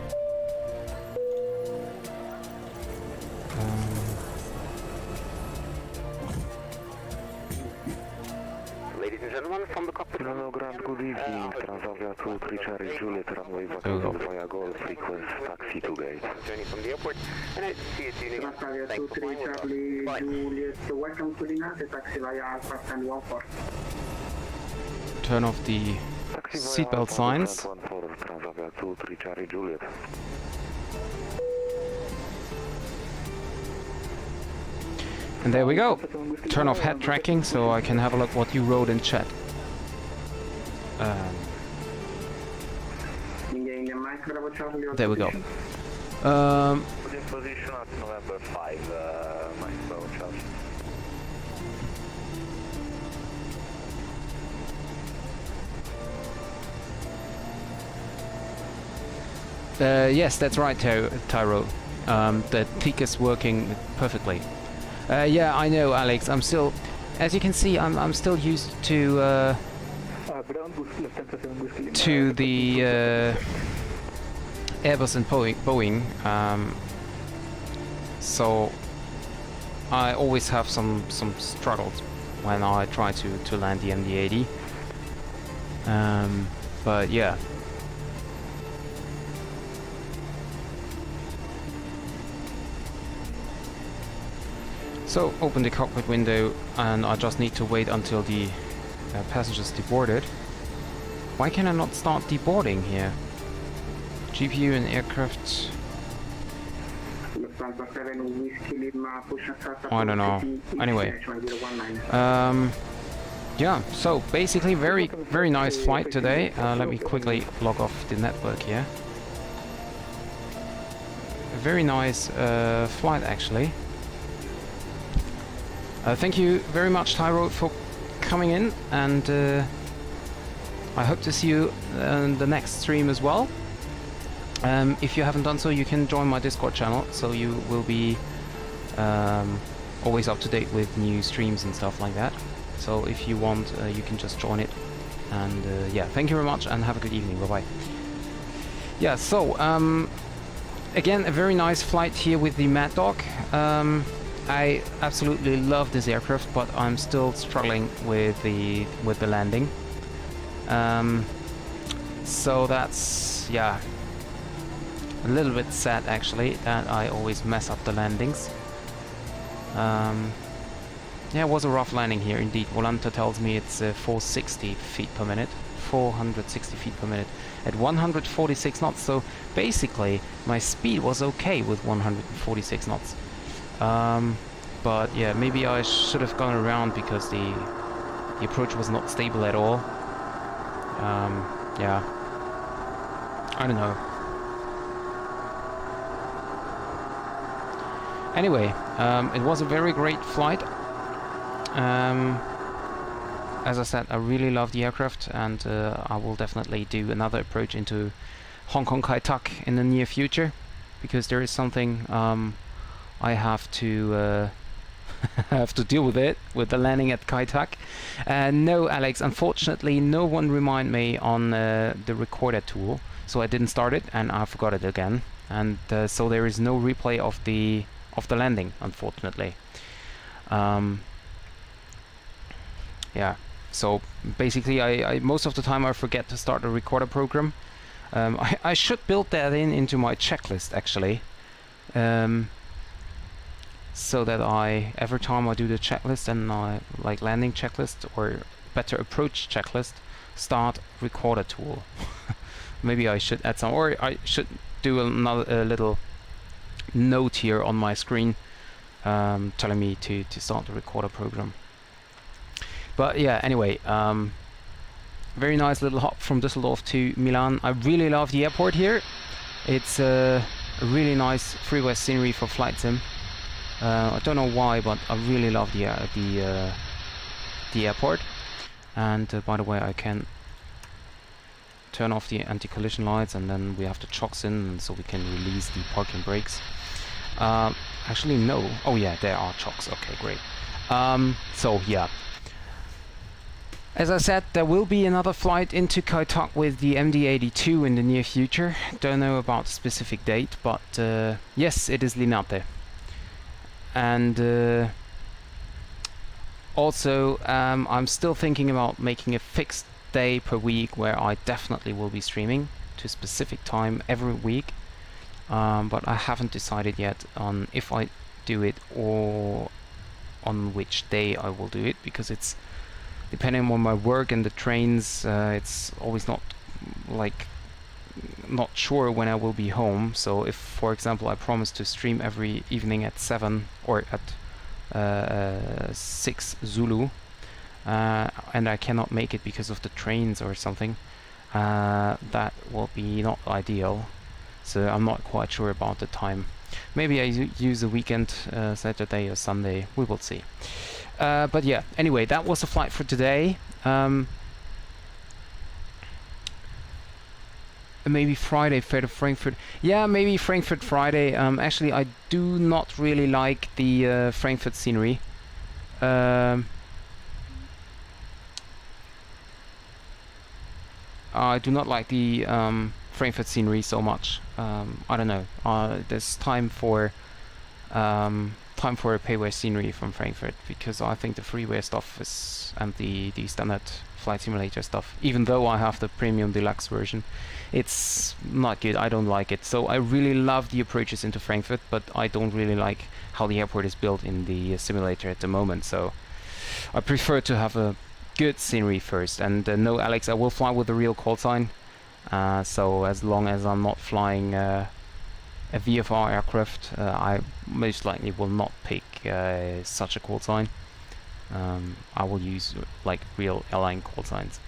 Ladies and gentlemen, from the cockpit. No, Grand, good evening. Transavia 2 Charlie Juliet, runway Vacancy via Golf, request taxi to gate. Journey from the airport, and I see you soon again. Transavia Thanks 2 for flying with us. Charlie Bye. Juliet, welcome to Linate, taxi via Alpha and 14. Turn off the seatbelt signs. 14, Transavia 2 Charlie Juliet. And there we go. Turn off head tracking so I can have a look what you wrote in chat. There we go. Position at November 5, Mike Bravo Charlie. Yes, that's right, Tyro. The TIC is working perfectly. Yeah, I know, Alex. I'm still, as you can see, I'm still used to the Airbus and Boeing. So I always have some struggles when I try to land the MD-80. But yeah. So open the cockpit window and I just need to wait until the passengers deboarded. Why can I not start deboarding here? GPU and aircraft... I don't know. Anyway. Yeah, so basically very nice flight today. Let me quickly log off the network here. A very nice flight actually. Thank you very much, Tyro, for coming in, and I hope to see you in the next stream as well. If you haven't done so, you can join my Discord channel, so you will be always up to date with new streams and stuff like that. So if you want, you can just join it. And yeah, thank you very much, and have a good evening. Bye-bye. Yeah, so again, a very nice flight here with the Maddog. I absolutely love this aircraft, but I'm still struggling with the landing. So that's, yeah, a little bit sad actually that I always mess up the landings. Yeah, it was a rough landing here indeed. Volanta tells me it's 460 feet per minute, 460 feet per minute at 146 knots. So basically my speed was okay with 146 knots. But yeah, maybe I should have gone around because the approach was not stable at all. Yeah, I don't know. Anyway, it was a very great flight. As I said, I really love the aircraft, and I will definitely do another approach into Hong Kong Kai Tak in the near future, because there is something I have to have to deal with it, with the landing at Kai Tak. No, Alex, unfortunately no one reminded me on the recorder tool, so I didn't start it and I forgot it again, and so there is no replay of the landing, unfortunately. Yeah, so basically I most of the time I forget to start the recorder program. I should build that into my checklist actually. So that every time I do the checklist and like landing checklist or better approach checklist, start recorder tool. Maybe I should add some, or I should do another little note here on my screen telling me to start the recorder program. But yeah, anyway, very nice little hop from Dusseldorf to Milan. I really love the airport here. It's a really nice freeway scenery for flight sim. I don't know why, but I really love the airport. And by the way, I can turn off the anti-collision lights, and then we have the chocks in, and so we can release the parking brakes. Actually, no. Oh yeah, there are chocks. Okay, great. So yeah. As I said, there will be another flight into Kaitak with the MD-82 in the near future. Don't know about the specific date, but yes, it is Linate. And also, I'm still thinking about making a fixed day per week where I definitely will be streaming to a specific time every week. But I haven't decided yet on if I do it or on which day I will do it, because it's depending on my work and the trains. It's always not sure when I will be home. So if, for example, I promise to stream every evening at 7 or at 6 Zulu, and I cannot make it because of the trains or something, that will be not ideal. So I'm not quite sure about the time. Maybe I use the weekend, Saturday or Sunday. We will see. But yeah, anyway, that was the flight for today. Maybe Friday for Frankfurt. Yeah, maybe Frankfurt Friday. Actually, I do not really like the Frankfurt scenery. I do not like the Frankfurt scenery so much. I don't know. There's time for a payware scenery from Frankfurt, because I think the freeware stuff is, and the standard flight simulator stuff, even though I have the premium deluxe version, it's not good. I don't like it. So I really love the approaches into Frankfurt, but I don't really like how the airport is built in the simulator at the moment. So I prefer to have a good scenery first. And no, Alex, I will fly with a real call sign. So as long as I'm not flying a VFR aircraft, I most likely will not pick such a call sign. I will use like real airline call signs.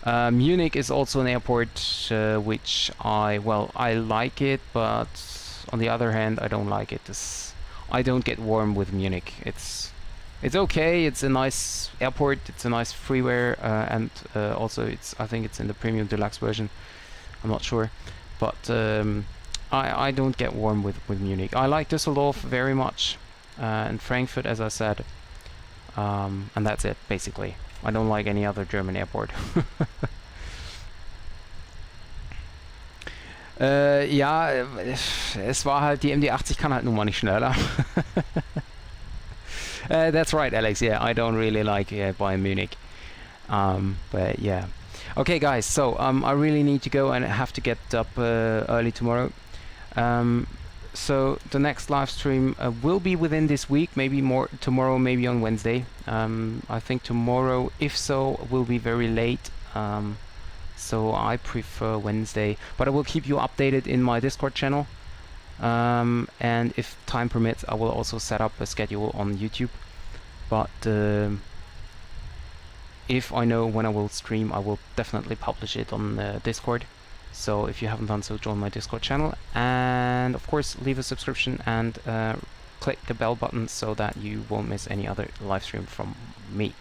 Munich is also an airport which I like it, but on the other hand, I don't like it. I don't get warm with Munich. It's okay. It's a nice airport. It's a nice freeware, and also I think it's in the premium deluxe version. I'm not sure, but I don't get warm with Munich. I like Dusseldorf very much, and Frankfurt, as I said, and that's it basically. I don't like any other German airport. Ja, es war halt, die MD-80 kann halt nun mal nicht schneller. That's right, Alex. Yeah, I don't really like Bayern Munich. But yeah. Okay, guys. So I really need to go and have to get up early tomorrow. So the next live stream will be within this week. Maybe more tomorrow. Maybe on Wednesday. I think tomorrow, if so, will be very late. So I prefer Wednesday. But I will keep you updated in my Discord channel. And if time permits, I will also set up a schedule on YouTube. But if I know when I will stream, I will definitely publish it on Discord. So if you haven't done so, join my Discord channel, and of course leave a subscription and click the bell button so that you won't miss any other live stream from me.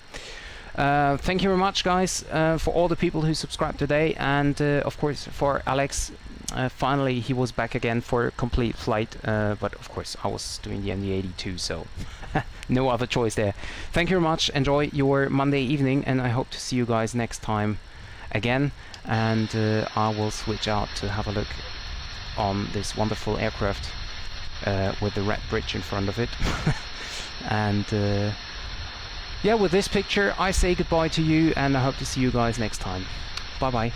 Thank you very much, guys, for all the people who subscribed today, and of course for Alex. Finally, he was back again for a complete flight, but of course I was doing the MD-82, so no other choice there. Thank you very much. Enjoy your Monday evening, and I hope to see you guys next time again. And I will switch out to have a look on this wonderful aircraft with the red bridge in front of it. And yeah, with this picture I say goodbye to you, and I hope to see you guys next time. Bye bye.